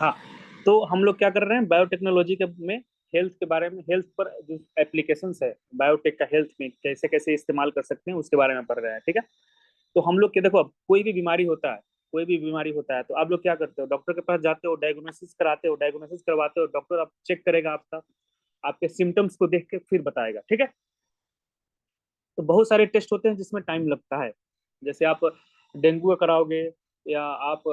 हाँ, तो हम लोग क्या कर रहे हैं बायोटेक्नोलॉजी के में हेल्थ के बारे में, हेल्थ पर जो एप्लीकेशंस है बायोटेक का हेल्थ में कैसे कैसे इस्तेमाल कर सकते हैं उसके बारे में पढ़ रहे हैं। ठीक है, तो हम लोग के देखो अब कोई भी बीमारी होता है, कोई भी बीमारी होता है तो आप लोग क्या करते हो, डॉक्टर के पास जाते हो, डायग्नोसिस कराते हो, डायग्नोसिस करवाते हो, डॉक्टर आप चेक करेगा आपका, आपके सिम्टम्स को देख के फिर बताएगा। ठीक है, तो बहुत सारे टेस्ट होते हैं जिसमें टाइम लगता है। जैसे आप डेंगू का कराओगे या आप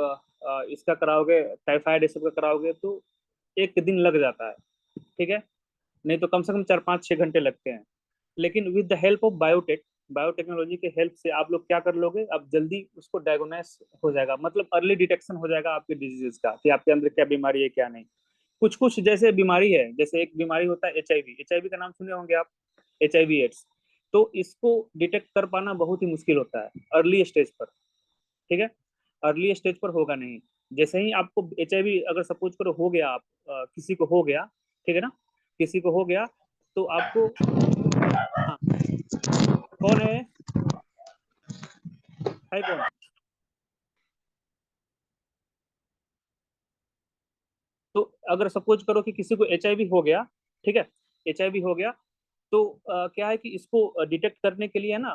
इसका कराओगे, टाइफाइड ये सब का कराओगे तो एक दिन लग जाता है। ठीक है, नहीं तो कम से कम 4 5 6 घंटे लगते हैं। लेकिन with the help of biotech, biotechnology के हेल्प से आप लोग क्या कर लोगे, अब जल्दी उसको डायग्नोस हो जाएगा, मतलब अर्ली डिटेक्शन हो जाएगा आपके डिजीजेस का कि आपके अंदर क्या बीमारी है क्या नहीं। कुछ कुछ जैसे बीमारी है, जैसे एक बीमारी होता है HIV, HIV का नाम सुने होंगे आप, HIV एड्स। तो इसको डिटेक्ट कर पाना बहुत ही मुश्किल होता है अर्ली स्टेज पर। ठीक है, अर्ली स्टेज पर होगा नहीं। जैसे ही आपको HIV अगर सपोज करो हो गया, आप किसी को हो गया, ठीक है ना, किसी को हो गया तो आपको, हाँ, कौन है कौन, तो अगर सपोज करो कि किसी को HIV हो गया, ठीक है, HIV हो गया तो क्या है कि इसको डिटेक्ट करने के लिए है ना,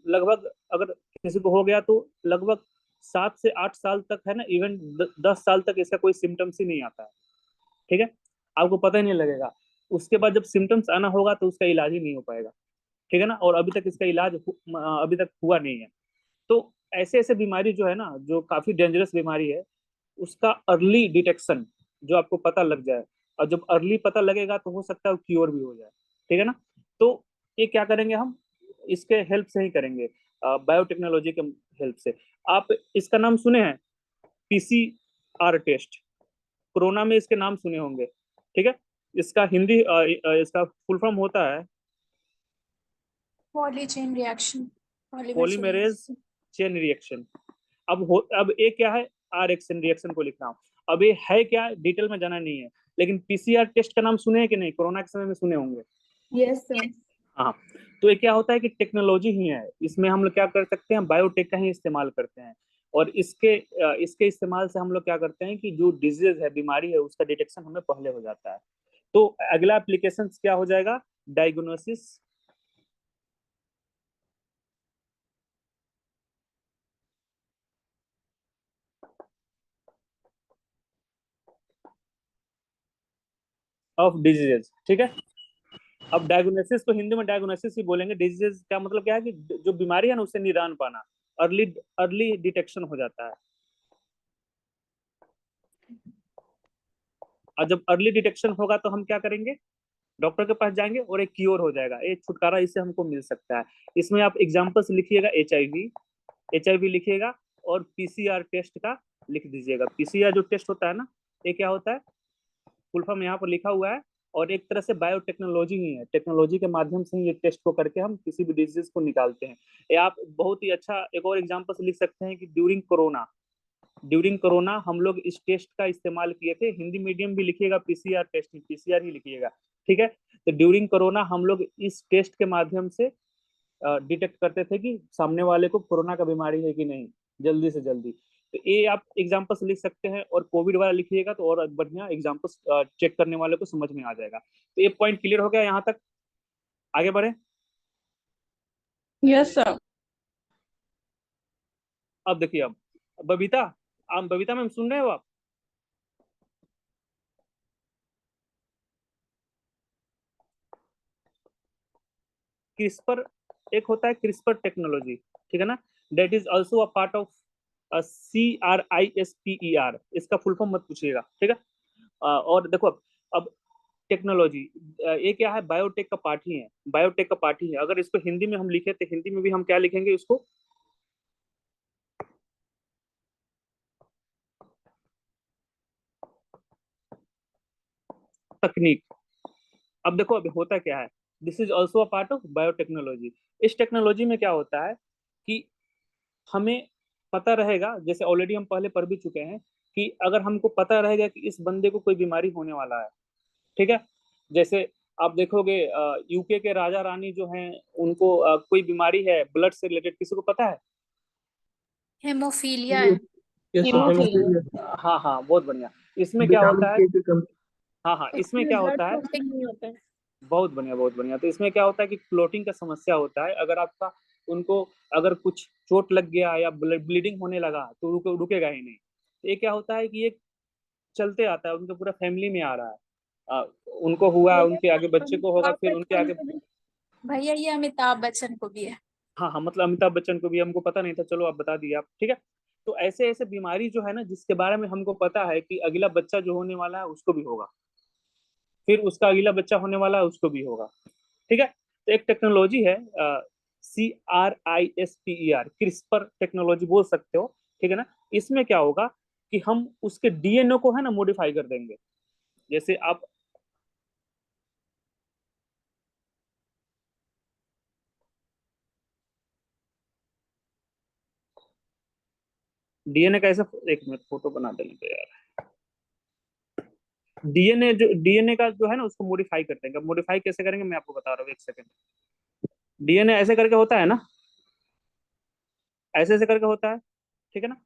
लगभग अगर किसी को हो गया तो लगभग 7 से 8 साल तक है ना, इवन 10 साल तक इसका कोई सिम्टम्स ही नहीं आता है। ठीक है, आपको पता ही नहीं लगेगा। उसके बाद जब सिम्टम्स आना होगा तो उसका इलाज ही नहीं हो पाएगा। ठीक है ना, और अभी तक इसका इलाज अभी तक हुआ नहीं है। तो ऐसे ऐसे बीमारी जो है ना, जो काफी डेंजरस बीमारी है, उसका अर्ली डिटेक्शन जो आपको पता लग जाए, और जब अर्ली पता लगेगा तो हो सकता है क्योर भी हो जाए। ठीक है ना, तो ये क्या करेंगे हम, इसके हेल्प से ही करेंगे, बायोटेक्नोलॉजी के हेल्प से। आप इसका नाम सुने हैं, PCR टेस्ट, कोरोना में इसके नाम सुने होंगे। ठीक है, इसका हिंदी इसका फुल फॉर्म होता है poly chain reaction, polymerase chain reaction. अब ये क्या है, RX रिएक्शन को लिख रहा हूँ। अब ये है क्या, डिटेल में जाना नहीं है, लेकिन PCR टेस्ट का नाम सुने हैं कि नहीं, कोरोना के समय में सुने होंगे। Yes sir. हाँ, तो ये क्या होता है कि टेक्नोलॉजी ही है, इसमें हम लोग क्या कर सकते हैं, बायोटेक का ही इस्तेमाल करते हैं। और इसके इस्तेमाल से हम लोग क्या करते हैं कि जो डिजीज है, बीमारी है, उसका डिटेक्शन हमें पहले हो जाता है। तो अगला एप्लीकेशन क्या हो जाएगा, डायग्नोसिस ऑफ डिजीजेज। ठीक है, अब डायग्नोसिस को हिंदी में डायग्नोसिस ही बोलेंगे, डिजीज का मतलब क्या है कि जो बीमारी है ना उससे निदान पाना, अर्ली अर्ली डिटेक्शन हो जाता है। और जब अर्ली डिटेक्शन होगा तो हम क्या करेंगे, डॉक्टर के पास जाएंगे और एक क्योर हो जाएगा, एक छुटकारा इससे हमको मिल सकता है। इसमें आप एग्जाम्पल्स लिखिएगा, HIV लिखिएगा, और PCR टेस्ट का लिख दीजिएगा। PCR जो टेस्ट होता है ना, ये क्या होता है, फुल फॉर्म यहाँ पर लिखा हुआ है, और एक तरह से बायोटेक्नोलॉजी ही है, टेक्नोलॉजी के माध्यम से ही ये टेस्ट को करके हम किसी भी डिजीज को निकालते हैं। ये आप बहुत ही अच्छा एक और एग्जाम्पल लिख सकते हैं कि ड्यूरिंग कोरोना हम लोग इस टेस्ट का इस्तेमाल किए थे। हिंदी मीडियम भी लिखिएगा, PCR टेस्ट, PCR ही लिखिएगा। ठीक है, तो ड्यूरिंग कोरोना हम लोग इस टेस्ट के माध्यम से डिटेक्ट करते थे कि सामने वाले को कोरोना का बीमारी है कि नहीं, जल्दी से जल्दी। तो ये आप एग्जाम्पल्स लिख सकते हैं, और कोविड वाला लिखिएगा तो और बढ़िया एग्जाम्पल्स चेक करने वाले को समझ में आ जाएगा। तो ये पॉइंट क्लियर हो गया यहाँ तक, आगे बढ़े। Yes sir. अब देखिए, अब बबीता, आप बबीता मैम सुन रहे हो आप, क्रिस्पर, एक होता है क्रिस्पर टेक्नोलॉजी, ठीक है ना, that is also a part of CRISPER, इसका फुल फॉर्म मत पूछिएगा। ठीक है, और देखो अब टेक्नोलॉजी, ये क्या है, बायोटेक का पार्ट ही है, बायोटेक का पार्ट ही है। अगर इसको हिंदी में हम लिखे तो हिंदी में भी हम क्या लिखेंगे इसको, तकनीक। अब देखो अभी होता क्या है, this is also a part of biotechnology. इस टेक्नोलॉजी में क्या होता है कि हमें पता रहेगा, जैसे ऑलरेडी हम पहले पढ़ भी चुके हैं, कि अगर हमको पता रहेगा कि इस बंदे को कोई बीमारी होने वाला है, ठीक है, जैसे आप देखोगे UK के राजा रानी जो हैं, उनको कोई बीमारी है ब्लड से रिलेटेड, किसी को पता है, हेमोफीलिया है। Yes sir, haemophilia. हेमोफीलिया। हाँ हाँ, बहुत बढ़िया। इसमें क्या विटामिन होता है, के की कमी। हाँ हाँ, इसमें उसमें क्या ब्लड होता है, क्लॉटिंग नहीं होता है। बहुत बढ़िया बहुत बढ़िया। तो इसमें क्या होता है कि क्लोटिंग का समस्या होता है, अगर आपका उनको अगर कुछ चोट लग गया या ब्लीडिंग होने लगा तो रुकेगा ही नहीं। तो ये क्या होता है कि ये चलते आता है, उनके पूरा फैमिली में आ रहा है। उनको हुआ, भैया उनके आगे बच्चे को होगा, अमिताभ फिर उनके बच्चन आगे। को भी, भैया ये अमिताभ बच्चन को भी है। हाँ हाँ, मतलब अमिताभ बच्चन को भी, हमको पता नहीं था, चलो आप बता दिए आप, ठीक है। तो ऐसे ऐसे बीमारी जो है ना, जिसके बारे में हमको पता है कि अगला बच्चा जो होने वाला है उसको भी होगा, फिर उसका अगला बच्चा होने वाला है उसको भी होगा, ठीक है। तो एक टेक्नोलॉजी है, CRISPR, क्रिस्पर टेक्नोलॉजी बोल सकते हो, ठीक है ना। इसमें क्या होगा कि हम उसके DNA को है ना मॉडिफाई कर देंगे। जैसे आप DNA का ऐसा, एक मिनट फोटो बना देंगे तो यार, डीएनए का जो है ना उसको मॉडिफाई कर देंगे। मॉडिफाई कैसे करेंगे मैं आपको बता रहा हूँ, एक सेकंड। DNA ऐसे करके होता है ना, ऐसे ऐसे करके होता है, ठीक है ना।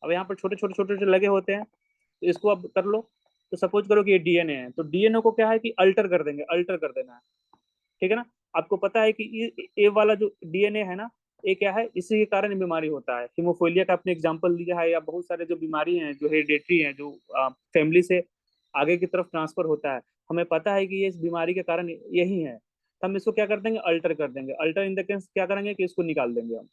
अब यहाँ पर छोटे छोटे छोटे छोटे लगे होते हैं, तो इसको अब कर लो। तो सपोज करो कि ये DNA है, तो DNA को क्या है कि अल्टर कर देंगे, अल्टर कर देना है, ठीक है ना। आपको पता है कि ये वाला जो DNA है ना, ये क्या है, इसी के कारण बीमारी होता है। हीमोफीलिया का आपने एग्जांपल दिया है, या बहुत सारे जो बीमारी हैं जो हेरिडेटरी हैं, जो फैमिली से आगे की तरफ ट्रांसफर होता है, हमें पता है कि ये इस बीमारी के कारण यही है। तो हम इसको क्या कर देंगे, अल्टर कर देंगे। अल्टर इन द केस क्या करेंगे कि इसको निकाल देंगे हम,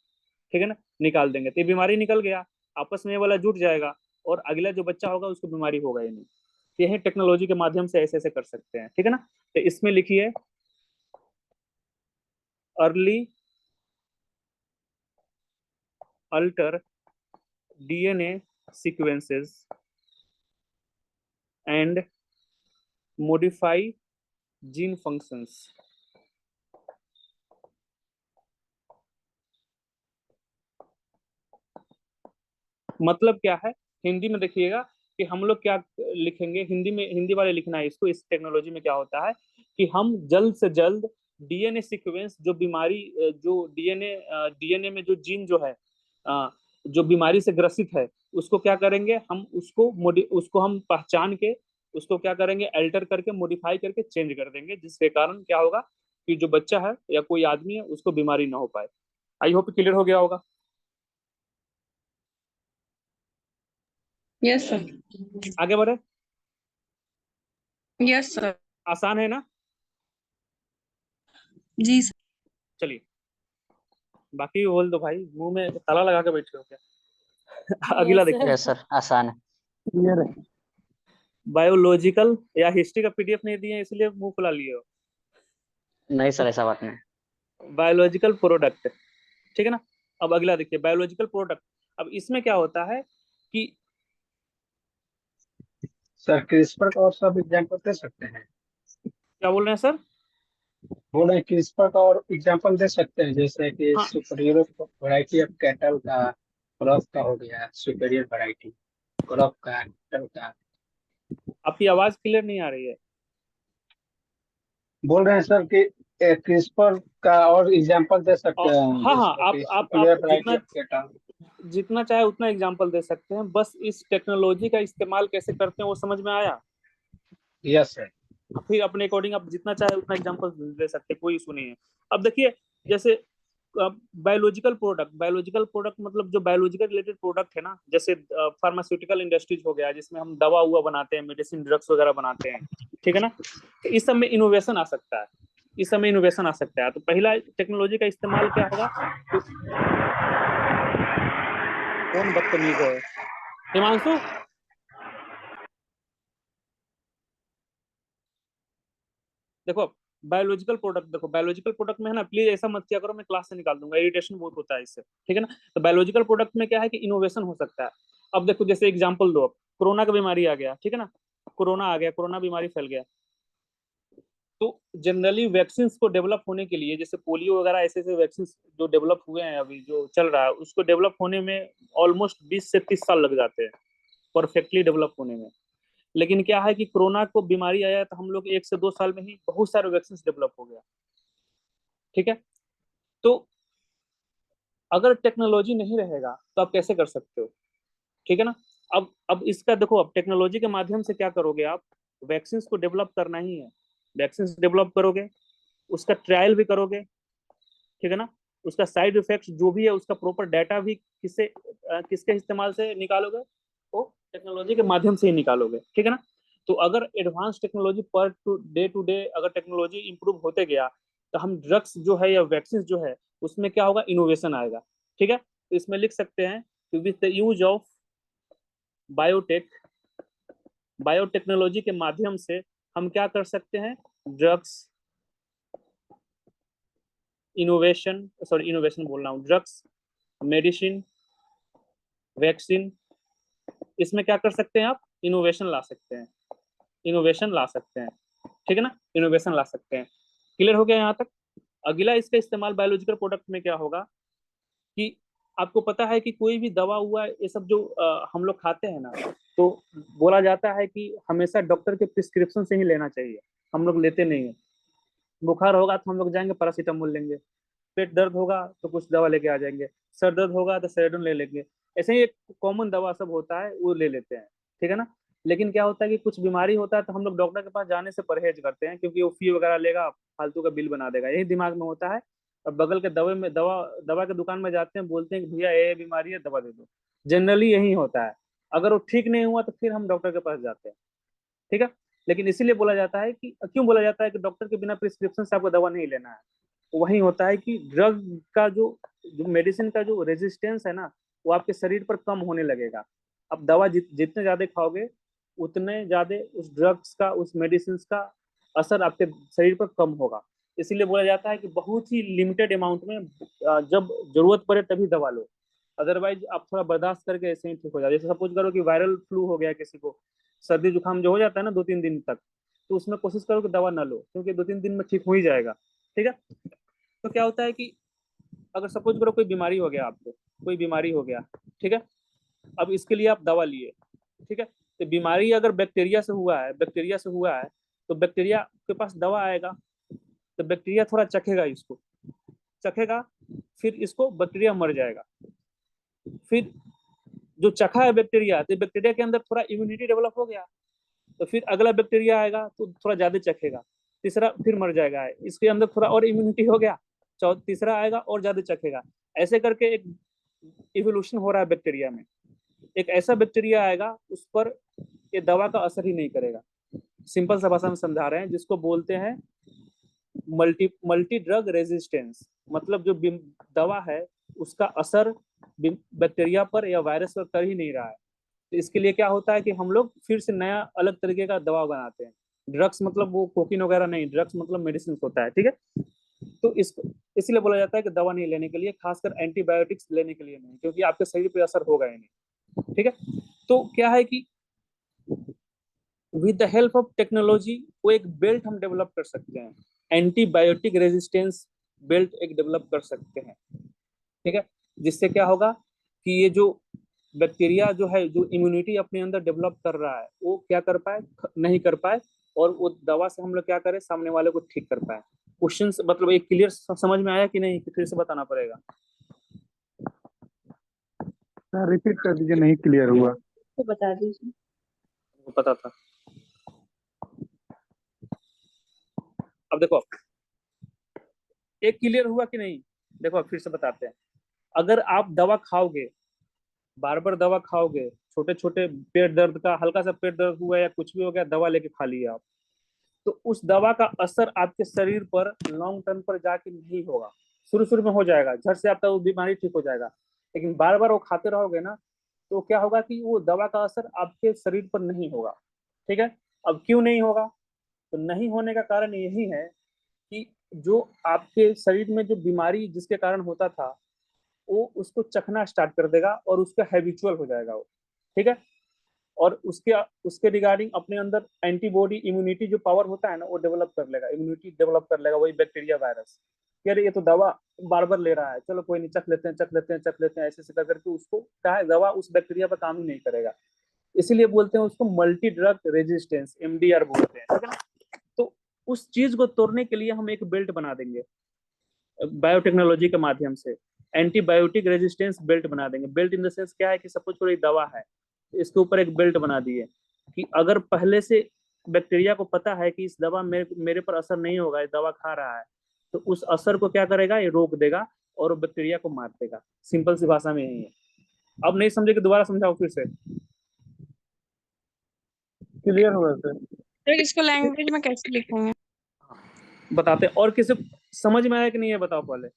ठीक है ना। निकाल देंगे तो ये बीमारी निकल गया, आपस में ये वाला जुट जाएगा, और अगला जो बच्चा होगा उसको बीमारी होगा ही नहीं। तो यही टेक्नोलॉजी के माध्यम से ऐसे ऐसे कर सकते हैं, ठीक है ना। तो इसमें लिखिए early alter DNA sequences and modify gene functions। मतलब क्या है, हिंदी में देखिएगा कि हम लोग क्या लिखेंगे हिंदी में, हिंदी वाले लिखना है इसको। इस टेक्नोलॉजी में क्या होता है कि हम जल्द से जल्द DNA सीक्वेंस, जो बीमारी, जो डीएनए में जो जीन जो है, जो बीमारी से ग्रसित है, उसको क्या करेंगे हम, उसको हम पहचान के उसको क्या करेंगे, अल्टर करके मॉडिफाई करके चेंज कर देंगे, जिसके कारण क्या होगा कि जो बच्चा है या कोई आदमी है उसको बीमारी ना हो पाए। आई होप क्लियर हो गया होगा। Yes sir. आगे बढ़े। Yes sir. आसान है ना। जी सर। चलिए बाकी बोल दो भाई, मुंह में ताला लगा के बैठे हो क्या। अगला यस देखिए, यस सर, आसान है। क्लियर है। बायोलॉजिकल या हिस्ट्री का PDF नहीं दिए इसलिए मुंह फुला लिए हो। नहीं सर, ऐसा बात नहीं। बायोलॉजिकल प्रोडक्ट, ठीक है ना। अब अगला देखिए, बायोलॉजिकल प्रोडक्ट। अब इसमें क्या होता है कि, सर क्रिस्पर का और सब एग्जाम्पल दे सकते हैं? क्या बोल रहे हैं सर। बोल रहे हैं क्रिस्पर का और एग्जाम्पल दे सकते हैं, जैसे कि हाँ, सुपीरियर वैरायटी ऑफ कैटल का, क्रॉप का हो गया सुपीरियर वैरायटी, क्रॉप का, कैटल का। आपकी आवाज क्लियर नहीं आ रही है। बोल रहे हैं सर कि क्रिस्पर का और एग्जाम्पल दे सकते और हैं, हाँ हाँ, जैसे आप कि आप आप सुपीरियर वैरायटी जितना ऑफ कैटल। जितना चाहे उतना एग्जाम्पल दे सकते हैं, बस इस टेक्नोलॉजी का इस्तेमाल कैसे करते हैं वो समझ में आया। Yes sir. फिर अपने अकॉर्डिंग आप जितना चाहे उतना एग्जांपल दे सकते हैं, कोई इशू नहीं है। अब देखिए, जैसे बायोलॉजिकल प्रोडक्ट मतलब जो बायोलॉजिकल रिलेटेड प्रोडक्ट है ना, जैसे फार्मास्यूटिकल इंडस्ट्रीज हो गया, जिसमें हम दवा हुआ बनाते हैं, मेडिसिन ड्रग्स वगैरह बनाते हैं, ठीक है ना। तो इस सब में इनोवेशन आ सकता है, इस समय इनोवेशन आ सकता है। तो पहला टेक्नोलॉजी का इस्तेमाल क्या होगा, तो कौन बदतमीज है, हिमांशु। देखो बायोलॉजिकल प्रोडक्ट में है ना, प्लीज ऐसा मत किया करो, मैं क्लास से निकाल दूंगा, इरिटेशन बहुत होता है इससे, ठीक है ना। तो बायोलॉजिकल प्रोडक्ट में क्या है कि इनोवेशन हो सकता है। अब देखो, जैसे एग्जांपल दो, अब कोरोना का बीमारी आ गया, ठीक है ना। कोरोना आ गया, कोरोना बीमारी फैल गया, तो जनरली वैक्सीन को डेवलप होने के लिए, जैसे पोलियो वगैरह ऐसे ऐसे वैक्सीन जो डेवलप हुए हैं अभी जो चल रहा है, उसको डेवलप होने में ऑलमोस्ट 20 से 30 साल लग जाते हैं, परफेक्टली डेवलप होने में। लेकिन क्या है कि कोरोना को बीमारी आया तो हम लोग 1 से 2 साल में ही बहुत सारे वैक्सीन डेवलप हो गया, ठीक है। तो अगर टेक्नोलॉजी नहीं रहेगा तो आप कैसे कर सकते हो, ठीक है ना। अब इसका देखो, अब टेक्नोलॉजी के माध्यम से क्या करोगे आप, वैक्सीन को डेवलप करना ही है। वैक्सीन डेवलप करोगे, उसका ट्रायल भी करोगे, ठीक है ना। उसका साइड इफेक्ट जो भी है उसका प्रॉपर डाटा भी किसके इस्तेमाल से निकालोगे, वो टेक्नोलॉजी के माध्यम से ही निकालोगे, ठीक है ना। तो अगर एडवांस टेक्नोलॉजी पर टू डे अगर टेक्नोलॉजी इंप्रूव होते गया, तो हम ड्रग्स जो है या वैक्सीन जो है उसमें क्या होगा, इनोवेशन आएगा, ठीक है। तो इसमें लिख सकते हैं, with the use of biotechnology के माध्यम से हम क्या कर सकते हैं, ड्रग्स इनोवेशन बोल रहा हूँ, ड्रग्स, मेडिसिन, वैक्सीन, इसमें क्या कर सकते हैं आप, इनोवेशन ला सकते हैं, इनोवेशन ला सकते हैं, ठीक है ना, इनोवेशन ला सकते हैं। क्लियर हो गया यहाँ तक। अगला इसका इस्तेमाल बायोलॉजिकल प्रोडक्ट में क्या होगा कि आपको पता है कि कोई भी दवा हुआ ये सब जो हम लोग खाते हैं ना, तो बोला जाता है कि हमेशा डॉक्टर के प्रिस्क्रिप्शन से ही लेना चाहिए, हम लोग लेते नहीं है। बुखार होगा तो हम लोग जाएंगे पैरासीटामोल लेंगे, पेट दर्द होगा तो कुछ दवा लेके आ जाएंगे, सर दर्द होगा तो सेरोडोन ले लेंगे, ऐसे ही एक कॉमन दवा सब होता है वो ले लेते हैं, ठीक है ना। लेकिन क्या होता है कि कुछ बीमारी होता है तो हम लोग डॉक्टर के पास जाने से परहेज करते हैं, क्योंकि वो फी वगैरह लेगा, फालतू का बिल बना देगा, यही दिमाग में होता है। और बगल के दवा दवा के दुकान में जाते हैं, बोलते हैं कि भैया ये बीमारी है दवा दे दो, जनरली यही होता है। अगर वो ठीक नहीं हुआ तो फिर हम डॉक्टर के पास जाते हैं, ठीक है। लेकिन इसीलिए बोला जाता है कि क्यों बोला जाता है कि डॉक्टर के बिना प्रिस्क्रिप्शन से आपको दवा नहीं लेना है, वही होता है कि ड्रग का जो मेडिसिन का जो रेजिस्टेंस है ना, वो आपके शरीर पर कम होने लगेगा। अब दवा जितने ज्यादा खाओगे उतने ज्यादा उस ड्रग्स का, उस मेडिसिन का असर आपके शरीर पर कम होगा। इसीलिए बोला जाता है कि बहुत ही लिमिटेड अमाउंट में जब जरूरत पड़े तभी दवा लो, अदरवाइज आप थोड़ा बर्दाश्त करके ऐसे ही ठीक हो जाए। जैसे सपोज करो कि वायरल फ्लू हो गया किसी को, सर्दी जुकाम जो हो जाता है ना 2-3 दिन तक, तो उसमें कोशिश करो कि दवा ना लो, क्योंकि 2-3 दिन में ठीक हो ही जाएगा, ठीक है। तो क्या होता है कि अगर सपोज करो कोई बीमारी हो गया आपको, कोई बीमारी हो गया, ठीक है, अब इसके लिए आप दवा लिए, ठीक है। तो बीमारी अगर बैक्टीरिया से हुआ है तो बैक्टीरिया के पास दवा आएगा, तो बैक्टीरिया थोड़ा चखेगा, फिर इसको बैक्टीरिया मर जाएगा। फिर जो चखा है बैक्टीरिया, तो बैक्टीरिया के अंदर थोड़ा इम्यूनिटी डेवलप हो गया, तो फिर अगला बैक्टीरिया आएगा तो थोड़ा ज्यादा चखेगा, तीसरा फिर मर जाएगा, इसके अंदर थोड़ा और इम्यूनिटी हो गया, तीसरा आएगा और ज्यादा चखेगा। ऐसे करके एक इवोल्यूशन हो रहा है बैक्टीरिया में। एक ऐसा बैक्टीरिया आएगा उस पर ये दवा का असर ही नहीं करेगा। सिंपल सा भाषा में समझा रहे हैं, जिसको बोलते हैं मल्टी ड्रग रेजिस्टेंस, मतलब जो दवा है उसका असर बैक्टीरिया पर या वायरस पर कर ही नहीं रहा है। तो इसके लिए क्या होता है कि हम लोग फिर से नया अलग तरीके का दवा बनाते हैं। ड्रग्स मतलब वो कोकीन वगैरह नहीं, ड्रग्स मतलब मेडिसिन होता है, ठीक है। तो इसलिए बोला जाता है कि दवा नहीं लेने के लिए, खासकर एंटीबायोटिक्स लेने के लिए नहीं, क्योंकि आपके शरीर पे असर होगा ही नहीं, ठीक है। तो क्या है कि with the help of technology वो एक बेल्ट हम डेवलप कर सकते हैं, एंटीबायोटिक रेजिस्टेंस बेल्ट एक डेवलप कर सकते हैं, ठीक है। जिससे क्या होगा कि ये जो बैक्टीरिया जो है, जो इम्यूनिटी अपने अंदर डेवलप कर रहा है, वो क्या कर पाए, नहीं कर पाए, और वो दवा से हम लोग क्या करें, सामने वाले को ठीक कर पाए। क्वेश्चन मतलब एक क्लियर समझ में आया कि नहीं, कि फिर से बताना पड़ेगा? सर रिपीट कर दीजिए, नहीं क्लियर हुआ। तो बता दीजिए। पता था। अब देखो एक क्लियर हुआ कि नहीं, देखो फिर से बताते हैं। अगर आप दवा खाओगे, बार बार दवा खाओगे, छोटे छोटे पेट दर्द का, हल्का सा पेट दर्द हुआ या कुछ भी हो गया, दवा लेके खा लिया आप, तो उस दवा का असर आपके शरीर पर लॉन्ग टर्म पर जाके नहीं होगा। शुरू शुरू में हो जाएगा, झट से आपका वो बीमारी ठीक हो जाएगा, लेकिन बार बार वो खाते रहोगे ना, तो क्या होगा कि वो दवा का असर आपके शरीर पर नहीं होगा, ठीक है। अब क्यों नहीं होगा, तो नहीं होने का कारण यही है कि जो आपके शरीर में जो बीमारी जिसके कारण होता था, वो उसको चखना स्टार्ट कर देगा और उसका हैबिचुअल हो जाएगा वो, ठीक है। और उसके उसके रिगार्डिंग अपने अंदर एंटीबॉडी इम्यूनिटी जो पावर होता है ना, वो डेवलप कर लेगा, इम्यूनिटी डेवलप कर लेगा वही बैक्टीरिया वायरस। यार ये तो दवा बार बार ले रहा है, चलो कोई नहीं, चख लेते हैं, ऐसे ऐसे करके उसको क्या है, दवा उस बैक्टीरिया पर काम ही नहीं करेगा। इसीलिए बोलते हैं उसको मल्टी ड्रग रेजिस्टेंस, MDR बोलते हैं, ठीक है ना। तो उस चीज को तोड़ने के लिए हम एक बेल्ट बना देंगे बायोटेक्नोलॉजी के माध्यम से, एंटीबायोटिक रेजिस्टेंस बेल्ट बना देंगे। बेल्ट इन द सेंस क्या है कि सपोज कोई दवा है, इसके ऊपर एक बेल्ट बना दिए कि अगर पहले से बैक्टीरिया को पता है कि इस दवा मेरे पर असर नहीं होगा, इस दवा खा रहा है, तो उस असर को क्या करेगा, ये रोक देगा और बैक्टीरिया को मार देगा। सिंपल सी भाषा में यही है। अब नहीं समझे कि दोबारा समझाओ फिर से। क्लियर हुआ सर? तो इसको लैंग्वेज में कैसे लिखेंगे? बताते हैं। और किसी समझ में आया कि नहीं है बताओ पहले।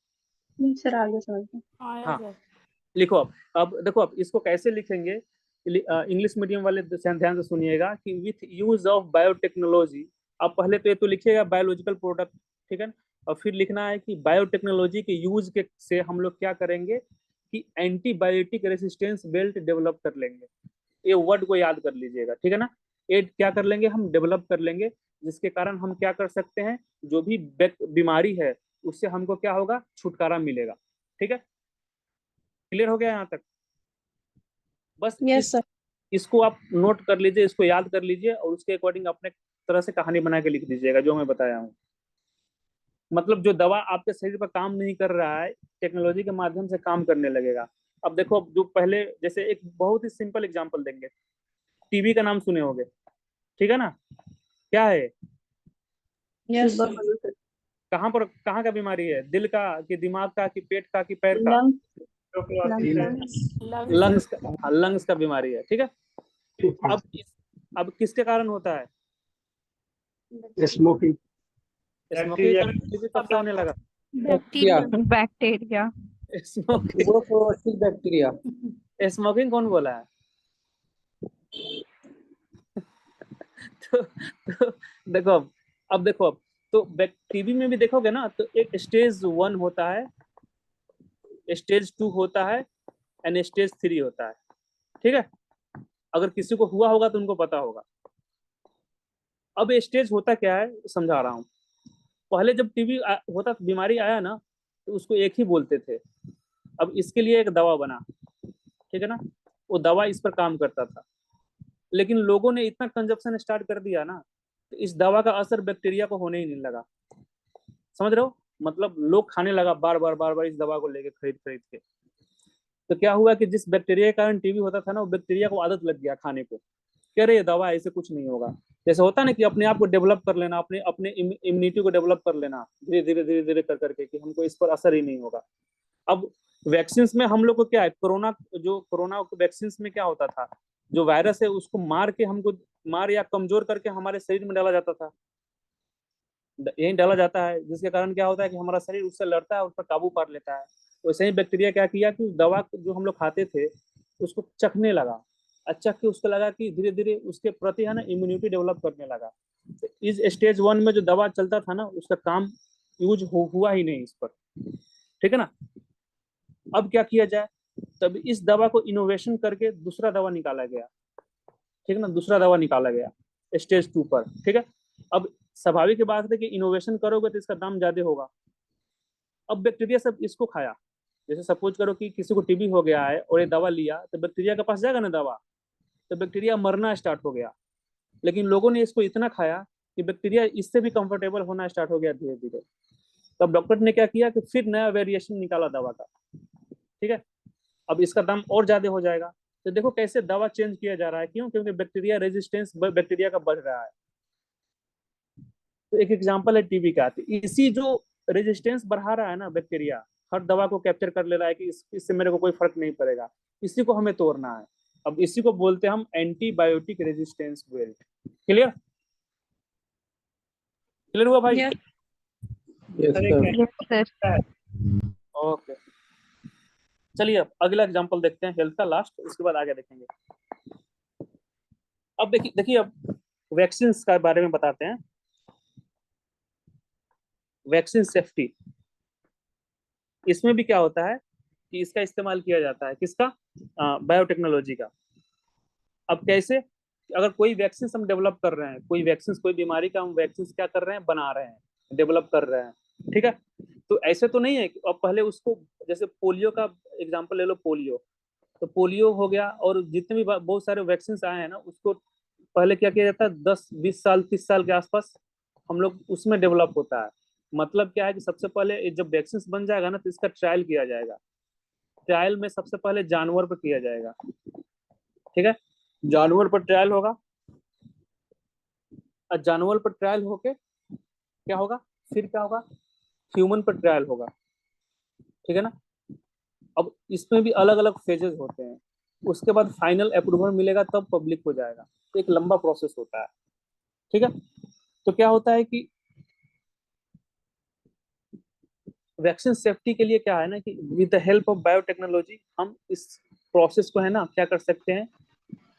सर आगे समझ हाँ लिखो। अब देखो अब इसको कैसे लिखेंगे, इंग्लिश मीडियम वाले ध्यान से सुनिएगा कि विथ यूज ऑफ बायोटेक्नोलॉजी। अब पहले तो ये तो लिखिएगा बायोलॉजिकल प्रोडक्ट, ठीक है, और फिर लिखना है कि बायोटेक्नोलॉजी के यूज के से हम लोग क्या करेंगे कि एंटीबायोटिक रेसिस्टेंस बेल्ट डेवलप कर लेंगे। ये वर्ड को याद कर लीजिएगा, ठीक है ना। ये क्या कर लेंगे, हम डेवलप कर लेंगे, जिसके कारण हम क्या कर सकते हैं, जो भी बीमारी है उससे हमको क्या होगा, छुटकारा मिलेगा। ठीक है, क्लियर हो गया यहाँ तक? बस यस सर। इसको आप नोट कर लीजिए, इसको याद कर लीजिए और उसके अकॉर्डिंग अपने तरह से कहानी बना के लिख दीजिएगा जो मैं बताया हूँ। मतलब जो दवा आपके शरीर पर काम नहीं कर रहा है, टेक्नोलॉजी के माध्यम से काम करने लगेगा। अब देखो, जो पहले जैसे एक बहुत ही सिंपल एग्जांपल देंगे, टीबी का नाम सुने होंगे, ठीक है ना। क्या है, यस कहाँ का बीमारी है, दिल का कि दिमाग का कि पेट का कि पैर का? लंग्स का, हाँ, लंग्स का बीमारी है, ठीक है। अब किसके कारण होता है? स्मोकिंग। स्मोकिंग कब से होने लगा? बैक्टीरिया। बैक्टीरिया। स्मोकिंग कौन बोला है? तो देखो अब देखो, तो टीबी में भी देखोगे ना, तो एक स्टेज 1 होता है, स्टेज 2 होता है एंड स्टेज 3 होता है, ठीक है। अगर किसी को हुआ होगा तो उनको पता होगा। अब स्टेज होता क्या है समझा रहा हूँ। पहले जब टीबी होता, बीमारी आया ना, तो उसको एक ही बोलते थे। अब इसके लिए एक दवा बना, ठीक है ना, वो दवा इस पर काम करता था। लेकिन लोगों ने इतना कंजप्शन स्टार्ट कर दिया ना, तो इस दवा का असर बैक्टीरिया को होने ही नहीं लगा। समझ रहे हो, मतलब लोग खाने लगा बार बार इस दवा को लेके खरीद के। तो क्या हुआ कि जिस बैक्टीरिया के कारण टीबी होता था ना, वो बैक्टीरिया को आदत लग गया खाने को, कह रहे दवा ऐसे कुछ नहीं होगा। जैसे होता है ना कि अपने आप को डेवलप कर लेना, अपने अपने इम्यूनिटी को डेवलप कर लेना धीरे धीरे कर करके, कि हमको इस पर असर ही नहीं होगा। अब वैक्सीन में हम लोग को क्या है, कोरोना वैक्सीन में क्या होता था, जो वायरस है उसको मार के, हमको मार या कमजोर करके हमारे शरीर में डाला जाता था, यही डाला जाता है, जिसके कारण क्या होता है कि हमारा शरीर उससे लड़ता है, उस पर काबू पा लेता है। वैसे ही बैक्टीरिया क्या किया कि दवा जो हम लोग खाते थे उसको चखने लगा, अच्छा कि उसको लगा कि धीरे धीरे उसके प्रति है ना इम्यूनिटी डेवलप करने लगा। तो इस स्टेज 1 में जो दवा चलता था ना, उसका काम यूज हुआ ही नहीं इस पर, ठीक है ना। अब क्या किया जाए, तब इस दवा को इनोवेशन करके दूसरा दवा निकाला गया, ठीक है ना, दूसरा दवा निकाला गया स्टेज 2 पर, ठीक है। अब स्वाभाविक बात है कि इनोवेशन करोगे तो इसका दाम ज्यादा होगा। अब बैक्टीरिया सब इसको खाया, जैसे सपोज करो कि किसी को टीबी हो गया है और ये दवा लिया, तो बैक्टीरिया के पास जाएगा ना दवा, तो बैक्टीरिया मरना स्टार्ट हो गया। लेकिन लोगों ने इसको इतना खाया कि बैक्टीरिया इससे भी कंफर्टेबल होना स्टार्ट हो गया धीरे धीरे। तब डॉक्टर ने क्या किया कि फिर नया वेरिएशन निकाला दवा का, ठीक है। अब इसका दाम और ज्यादा हो जाएगा। तो देखो कैसे दवा चेंज किया जा रहा है, क्यों? क्योंकि बैक्टीरिया रेजिस्टेंस बैक्टीरिया का बढ़ रहा है। तो एक एग्जांपल है टीबी का। तो इसी जो रेजिस्टेंस बढ़ा रहा है ना बैक्टीरिया, हर दवा को कैप्चर कर ले रहा है कि इससे मेरे को कोई फर्क नहीं पड़ेगा, इसी को हमें तोड़ना है। अब इसी को बोलते हैं हम antibiotic resistance belt. Clear? Clear हुआ भाई? ओके, चलिए अब अगला एग्जांपल देखते हैं हेल्थ का, लास्ट, उसके बाद आगे देखेंगे। अब देखिए अब वैक्सीन का बारे में बताते हैं। वैक्सीन सेफ्टी, इसमें भी क्या होता है कि इसका इस्तेमाल किया जाता है, किसका? बायोटेक्नोलॉजी का। अब कैसे, अगर कोई वैक्सीन हम डेवलप कर रहे हैं, कोई वैक्सीन, कोई बीमारी का हम वैक्सीन क्या कर रहे हैं, बना रहे हैं, डेवलप कर रहे हैं, ठीक है। तो ऐसे तो नहीं है कि अब पहले उसको, जैसे पोलियो का एग्जांपल ले लो, पोलियो, तो पोलियो हो गया, और जितने भी बहुत सारे वैक्सीन आए हैं ना, उसको पहले क्या किया जाता है, 10-20 साल 30 साल के आसपास हम लोग उसमें डेवलप होता है। मतलब क्या है कि सबसे पहले जब वैक्सीन बन जाएगा ना, तो इसका ट्रायल किया जाएगा। ट्रायल में सबसे पहले जानवर पर किया जाएगा, ठीक है। जानवर पर ट्रायल होगा, और जानवर पर ट्रायल होके क्या होगा, फिर क्या होगा, ह्यूमन पर ट्रायल होगा, ठीक है ना। अब इसमें भी अलग अलग फेजेस होते हैं, उसके बाद फाइनल अप्रूवल मिलेगा तब पब्लिक हो जाएगा, एक लंबा प्रोसेस होता है, ठीक है। तो क्या होता है कि वैक्सीन सेफ्टी के लिए क्या है ना कि with the help of biotechnology हम इस प्रोसेस को है ना क्या कर सकते हैं,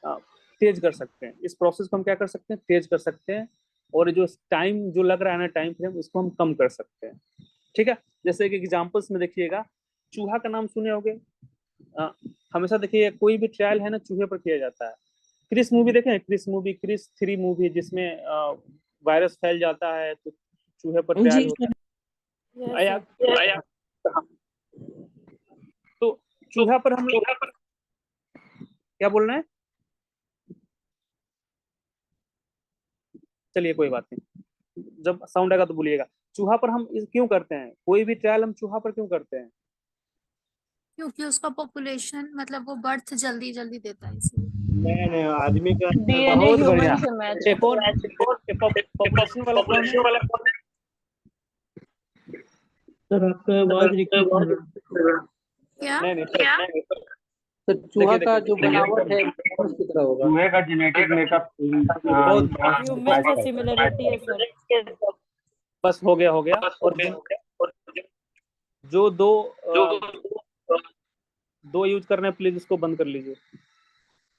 अ, तेज कर सकते हैं, इस प्रोसेस को हम क्या कर सकते हैं, तेज कर सकते हैं, और जो टाइम जो लग रहा है ना, टाइम फ्रेम, इसको हम कम कर सकते हैं, ठीक है। जैसे कि एग्जांपल्स में देखिएगा, चूहा का नाम सुने होंगे, अ, हमेशा देखिए कोई भी ट्रायल है ना चूहे पर किया जाता है। क्रिस मूवी देखे हैं, क्रिस मूवी, क्रिस 3 मूवी, जिसमें वायरस फैल जाता है तो चूहे पर जी ट्रायल होता सर। है, आया आया। हाँ। तो चूहा पर हम क्या बोल रहे हैं, चलिए कोई बात नहीं, जब साउंड आएगा तो बोलिएगा। चूहा पर हम क्यों करते हैं, कोई भी ट्रायल हम चूहा पर क्यों करते हैं, क्योंकि उसका पॉपुलेशन मतलब वो बर्थ जल्दी जल्दी देता है इसलिए। नहीं नहीं, आदमी का डीएनए बहुत बढ़िया। ह्यूमन से मैच एक और पॉपुलेशन वाला कौन है, सर आपका आवाज रिपीट हो रहा है। क्या? नहीं नहीं नहीं, तो चूहा देखिए का देखिए जो देखिए बनावट है वो किस तरह होगा? चूहे का जेनेटिक मेकअप बहुत ह्यूमन से सिमिलरिटी है सर। बस हो गया। और जो दो दो यूज कर रहे हैं प्लीज उसको बंद कर लीजिए,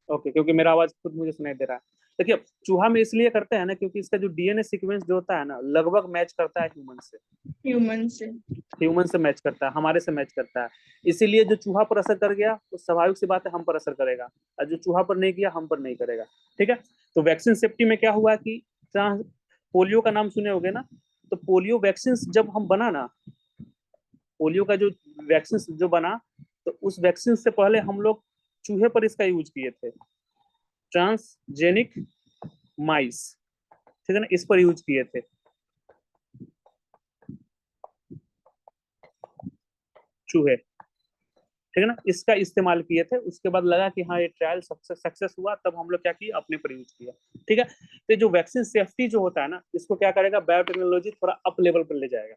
ओके, क्योंकि मेरा आवाज खुद मुझे सुनाई दे रहा है। देखिए चूहा में इसलिए करते हैं ना क्योंकि इसका जो डीएनए सीक्वेंस जो होता है ना लगभग मैच करता है ह्यूमन से मैच करता है, हमारे से मैच करता है। इसीलिए जो चूहा पर असर कर गया तो स्वाभाविक सी बात है हम पर असर करेगा, और जो चूहा पर नहीं किया हम पर नहीं करेगा, ठीक है। तो वैक्सीन सेफ्टी में क्या हुआ कि पोलियो का नाम सुने होगे ना, तो पोलियो वैक्सीन जब हम बना ना, पोलियो का जो वैक्सीन जो बना, तो उस वैक्सीन से पहले हम लोग चूहे पर इसका यूज किए थे, ट्रांसजेनिक माइस, ठीक है ना, इस पर यूज किए थे चूहे, ठीक है ना, इसका इस्तेमाल किए थे। उसके बाद लगा कि हाँ ये ट्रायल सक्सेस हुआ, तब हम लोग क्या किए, अपने पर यूज किया, ठीक है। तो जो वैक्सीन सेफ्टी जो होता है ना, इसको क्या करेगा, बायोटेक्नोलॉजी थोड़ा अप लेवल पर ले जाएगा,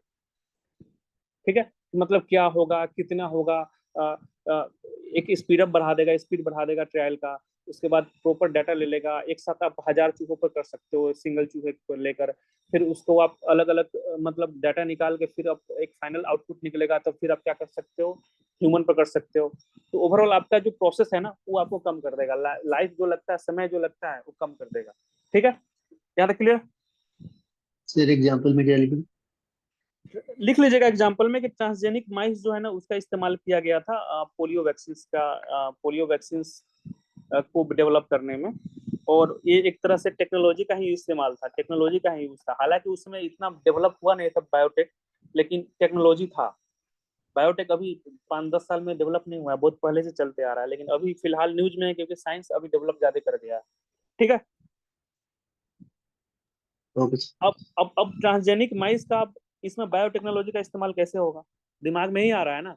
ठीक है। मतलब क्या होगा, कितना होगा, आ, आ, एक स्पीड अप बढ़ा देगा, स्पीड बढ़ा देगा ट्रायल का। उसके बाद प्रॉपर डाटा ले लेगा, एक साथ आप 1000 चूहों पर कर सकते हो सिंगल चूहे को लेकर, फिर उसको आप अलग अलग मतलब डाटा निकाल के फिर आप एक फाइनल आउटपुट निकलेगा, तो फिर आप क्या कर सकते हो, ह्यूमन पर कर सकते हो। तो ओवरऑल आपका जो प्रोसेस है ना वो आपको कम कर देगा, लाइफ जो लगता है, समय जो लगता है वो कम कर देगा, ठीक है। यहाँ तक क्लियर। सर एग्जांपल में क्या लिखूं? लिख लीजिएगा एग्जाम्पल में कि ट्रांसजेनिक माइस जो है ना उसका इस्तेमाल किया गया था पोलियो वैक्सीन का, पोलियो वैक्सीन को डेवलप करने में, और ये एक तरह से टेक्नोलॉजी का ही इस्तेमाल था, टेक्नोलॉजी का ही यूज था। हालांकि उसमें इतना डेवलप हुआ नहीं था बायोटेक, लेकिन टेक्नोलॉजी था। बायोटेक अभी 5-10 साल में डेवलप नहीं हुआ है, बहुत पहले से चलते आ रहा है, लेकिन अभी फिलहाल न्यूज में है क्योंकि साइंस अभी डेवलप ज्यादा कर गया है, ठीक है। ओके। अब ट्रांसजेनिक माइस का अब इसमें बायोटेक्नोलॉजी का इस्तेमाल कैसे होगा, दिमाग में ही आ रहा है ना।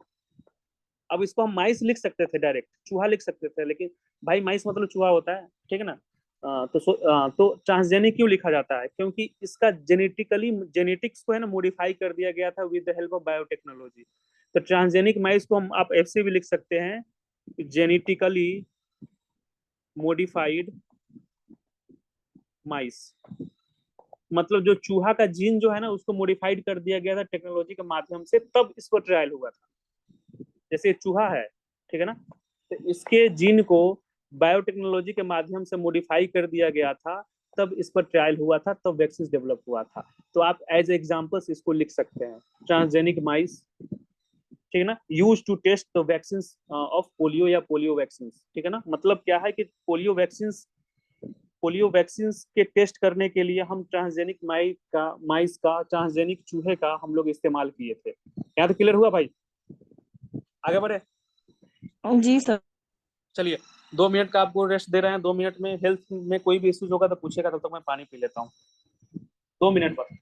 अब इसको हम माइस लिख सकते थे, डायरेक्ट चूहा लिख सकते थे, लेकिन भाई माइस मतलब चूहा होता है, ठीक है ना। तो ट्रांसजेनिक क्यों लिखा जाता है, क्योंकि इसका जेनेटिक्स को है ना मॉडिफाई कर दिया गया था with the help of biotechnology. तो ट्रांसजेनिक माइस को हम आप ऐसे भी लिख सकते हैं, जेनेटिकली मॉडिफाइड माइस, मतलब जो चूहा का जीन जो है ना उसको मॉडिफाइड कर दिया गया था टेक्नोलॉजी के माध्यम से, तब इसको ट्रायल हुआ था। जैसे चूहा है, ठीक है ना, तो इसके जीन को बायोटेक्नोलॉजी के माध्यम से मॉडिफाई कर दिया गया था, तब इस पर ट्रायल हुआ था, तब वैक्सीन डेवलप हुआ था। तो आप एज एग्जांपल्स इसको लिख सकते हैं, ट्रांसजेनिक माइस, ठीक है ना, use to test the vaccine of polio या पोलियो वैक्सीन, ठीक है ना। मतलब क्या है कि पोलियो वैक्सीन के टेस्ट करने के लिए हम ट्रांसजेनिक माइस का ट्रांसजेनिक चूहे का हम लोग इस्तेमाल किए थे। यहाँ तो क्लियर हुआ भाई, आगे बढ़े। जी सर। चलिए 2 मिनट का आपको रेस्ट दे रहे हैं, 2 मिनट में हेल्थ में कोई भी इश्यूज होगा तो पूछेगा, तब तक मैं पानी पी लेता हूँ, 2 मिनट बाद।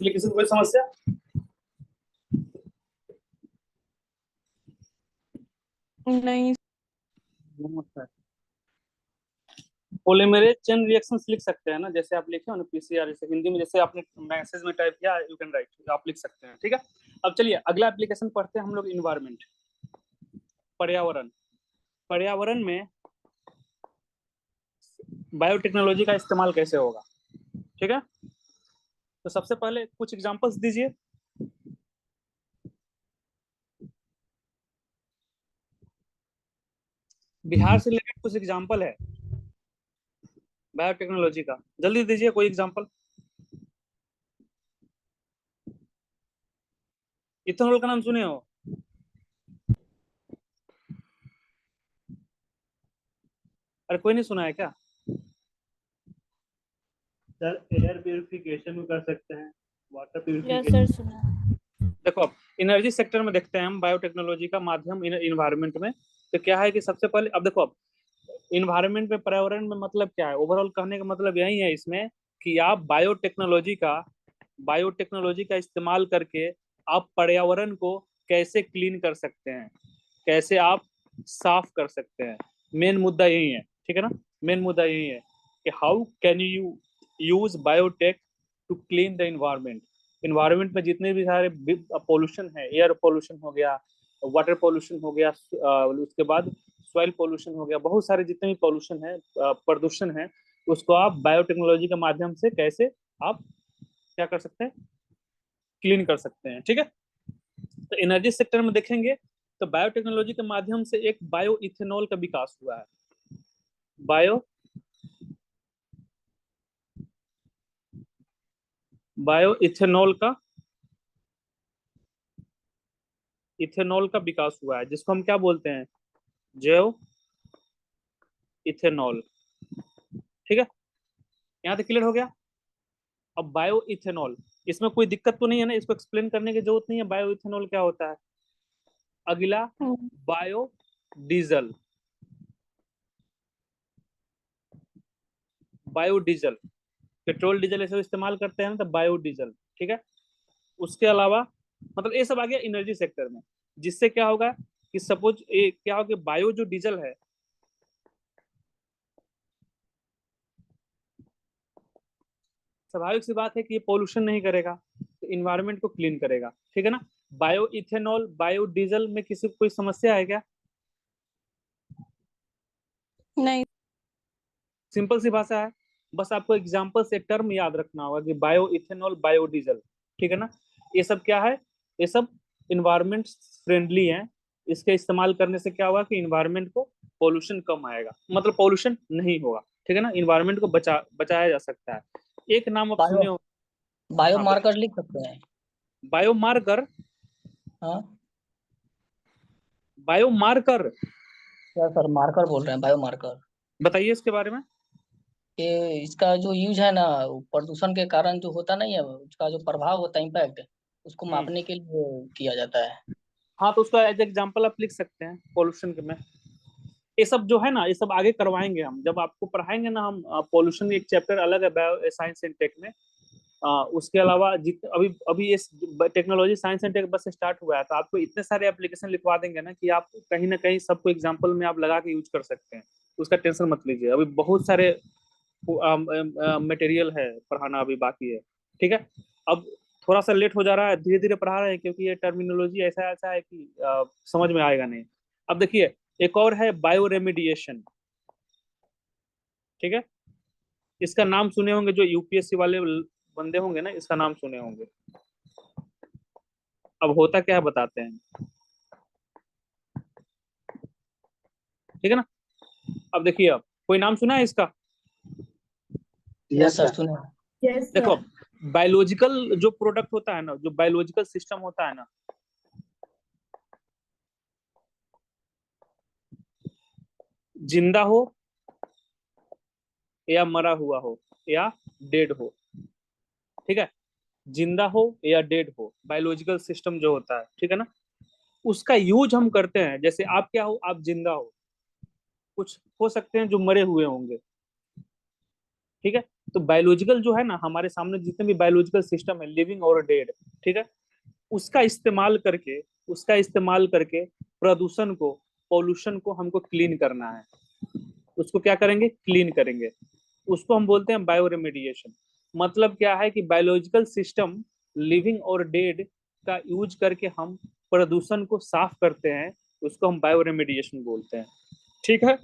इसलिए किसी को कोई समस्या? नहीं नमस्कार। पॉलीमरेज चेन रिएक्शंस लिख सकते हैं ना, जैसे आप लिखे हो ना पीसीआर, जैसे हिंदी में जैसे आपने मैसेज में टाइप किया, यू कैन राइट, आप लिख सकते हैं। ठीक है, अब चलिए अगला एप्लीकेशन पढ़ते हैं हम लोग, इन्वायरमेंट, पर्यावरण। पर्यावरण में बायोटेक्नोलॉजी का इस्तेमाल कैसे होगा? ठीक है, तो सबसे पहले कुछ एग्जांपल्स दीजिए। बिहार से रिलेटेड कुछ एग्जांपल है बायोटेक्नोलॉजी का, जल्दी दीजिए कोई एग्जांपल। इथेनॉल का नाम सुने हो? अरे कोई नहीं सुना है क्या? सर एयर प्यूरिफिकेशन भी कर सकते हैं, वाटर यस प्यूरिफिकेशन। सर सुना। देखो अब एनर्जी सेक्टर में देखते हैं हम बायोटेक्नोलॉजी का माध्यम इन्वायरमेंट में। तो क्या है कि सबसे पहले अब देखो, अब इन्वायरमेंट में, पर्यावरण में मतलब क्या है, ओवरऑल कहने का मतलब यही है इसमें कि आप बायोटेक्नोलॉजी का इस्तेमाल करके आप पर्यावरण को कैसे क्लीन कर सकते हैं, कैसे आप साफ कर सकते हैं। मेन मुद्दा यही है, ठीक है ना। मेन मुद्दा यही है कि how can you use biotech to clean the environment. Environment में जितने भी सारे पोल्यूशन है, एयर पोल्यूशन हो गया, वाटर पोल्यूशन हो गया, उसके बाद सॉइल पोल्यूशन हो गया, बहुत सारे जितने भी पोल्यूशन है, प्रदूषण है, उसको आप बायोटेक्नोलॉजी के माध्यम से कैसे आप क्या कर सकते हैं, क्लीन कर सकते हैं। ठीक है, तो एनर्जी सेक्टर में देखेंगे तो बायोटेक्नोलॉजी के माध्यम से एक बायो इथेनॉल का विकास हुआ है। बायो इथेनॉल का विकास हुआ है, जिसको हम क्या बोलते हैं, जैव इथेनॉल। ठीक है, यहाँ तक क्लियर हो गया। अब बायो इथेनॉल, इसमें कोई दिक्कत तो नहीं है ना, इसको एक्सप्लेन करने की जरूरत नहीं है बायो इथेनॉल क्या होता है। अगला bio diesel. Biodiesel, petrol diesel ऐसे इस्तेमाल करते हैं ना, तो बायोडीजल। ठीक है, उसके अलावा मतलब ये सब आ गया एनर्जी सेक्टर में, जिससे क्या होगा कि सपोज ये क्या होगा, बायो जो डीजल है, स्वाभाविक सी बात है कि ये पोल्यूशन नहीं करेगा, तो इन्वायरमेंट को क्लीन करेगा। ठीक है ना। बायो इथेनॉल, बायो डीजल में किसी को कोई समस्या है क्या? नहीं सिंपल सी भाषा है, बस आपको एग्जाम्पल से टर्म याद रखना होगा कि बायो इथेनॉल, बायो डीजल। ठीक है ना, ये सब क्या है, ये सब इन्वायरमेंट फ्रेंडली है। इसके इस्तेमाल करने से क्या होगा कि इन्वायरमेंट को पोल्यूशन कम आएगा, मतलब पोल्यूशन नहीं होगा। ठीक है ना, इन्वायरमेंट को बचाया जा सकता है। एक नाम आप सुने हो, बायो हाँ, मार्कर लिख सकते हैं। बायोमार्कर। हाँ बायोमार्कर, क्या सर, मार्कर बोल रहे हैं, बायो मार्कर। बताइए इसके बारे में। ये इसका जो यूज है ना, वो प्रदूषण के कारण जो होता नहीं है, उसका जो प्रभाव होता है, इम्पैक्ट, उसको मापने के लिए किया जाता है। हाँ, तो उसका एज एग्जाम्पल आप लिख सकते हैं पोल्यूशन में। ये सब जो है ना, ये सब आगे करवाएंगे हम, जब आपको पढ़ाएंगे ना हम। पोल्यूशन एक चैप्टर अलग है बायो साइंस एंड टेक में। उसके अलावा अभी अभी ये टेक्नोलॉजी साइंस एंड टेक बस स्टार्ट हुआ है, तो आपको इतने सारे एप्लीकेशन लिखवा देंगे ना कि आप कहीं ना कहीं सबको एग्जाम्पल में आप लगा के यूज कर सकते हैं। उसका टेंशन मत लीजिए, अभी बहुत सारे मटेरियल है पढ़ाना, अभी बाकी है। ठीक है, अब थोड़ा सा लेट हो जा रहा है, धीरे धीरे पढ़ा रहे हैं, क्योंकि ये टर्मिनोलॉजी ऐसा ऐसा है कि समझ में आएगा नहीं। अब देखिए, एक और है बायो रेमिडिएशन। ठीक है, इसका नाम सुने होंगे, जो यूपीएससी वाले बंदे होंगे ना, इसका नाम सुने होंगे। अब होता क्या है बताते हैं, ठीक है ना। अब देखिए, अब कोई नाम सुना है इसका? यस सर, सुने। देखो, बायोलॉजिकल जो प्रोडक्ट होता है ना, जो बायोलॉजिकल सिस्टम होता है ना, जिंदा हो या मरा हुआ हो या डेड हो, ठीक है, जिंदा हो या डेड हो, बायोलॉजिकल सिस्टम जो होता है, ठीक है ना, उसका यूज हम करते हैं। जैसे आप क्या हो, आप जिंदा हो, कुछ हो सकते हैं जो मरे हुए होंगे, ठीक है, तो बायोलॉजिकल जो है ना, हमारे सामने जितने भी बायोलॉजिकल सिस्टम है, लिविंग और डेड, ठीक है, उसका इस्तेमाल करके प्रदूषण को, पॉल्यूशन को हमको क्लीन करना है। उसको क्या करेंगे? क्लीन करेंगे। उसको हम बोलते हैं बायो रेमेडिएशन। मतलब क्या है कि बायोलॉजिकल सिस्टम, लिविंग और डेड का यूज करके हम प्रदूषण को साफ करते हैं, उसको हम बायो रेमेडिएशन बोलते हैं। ठीक है,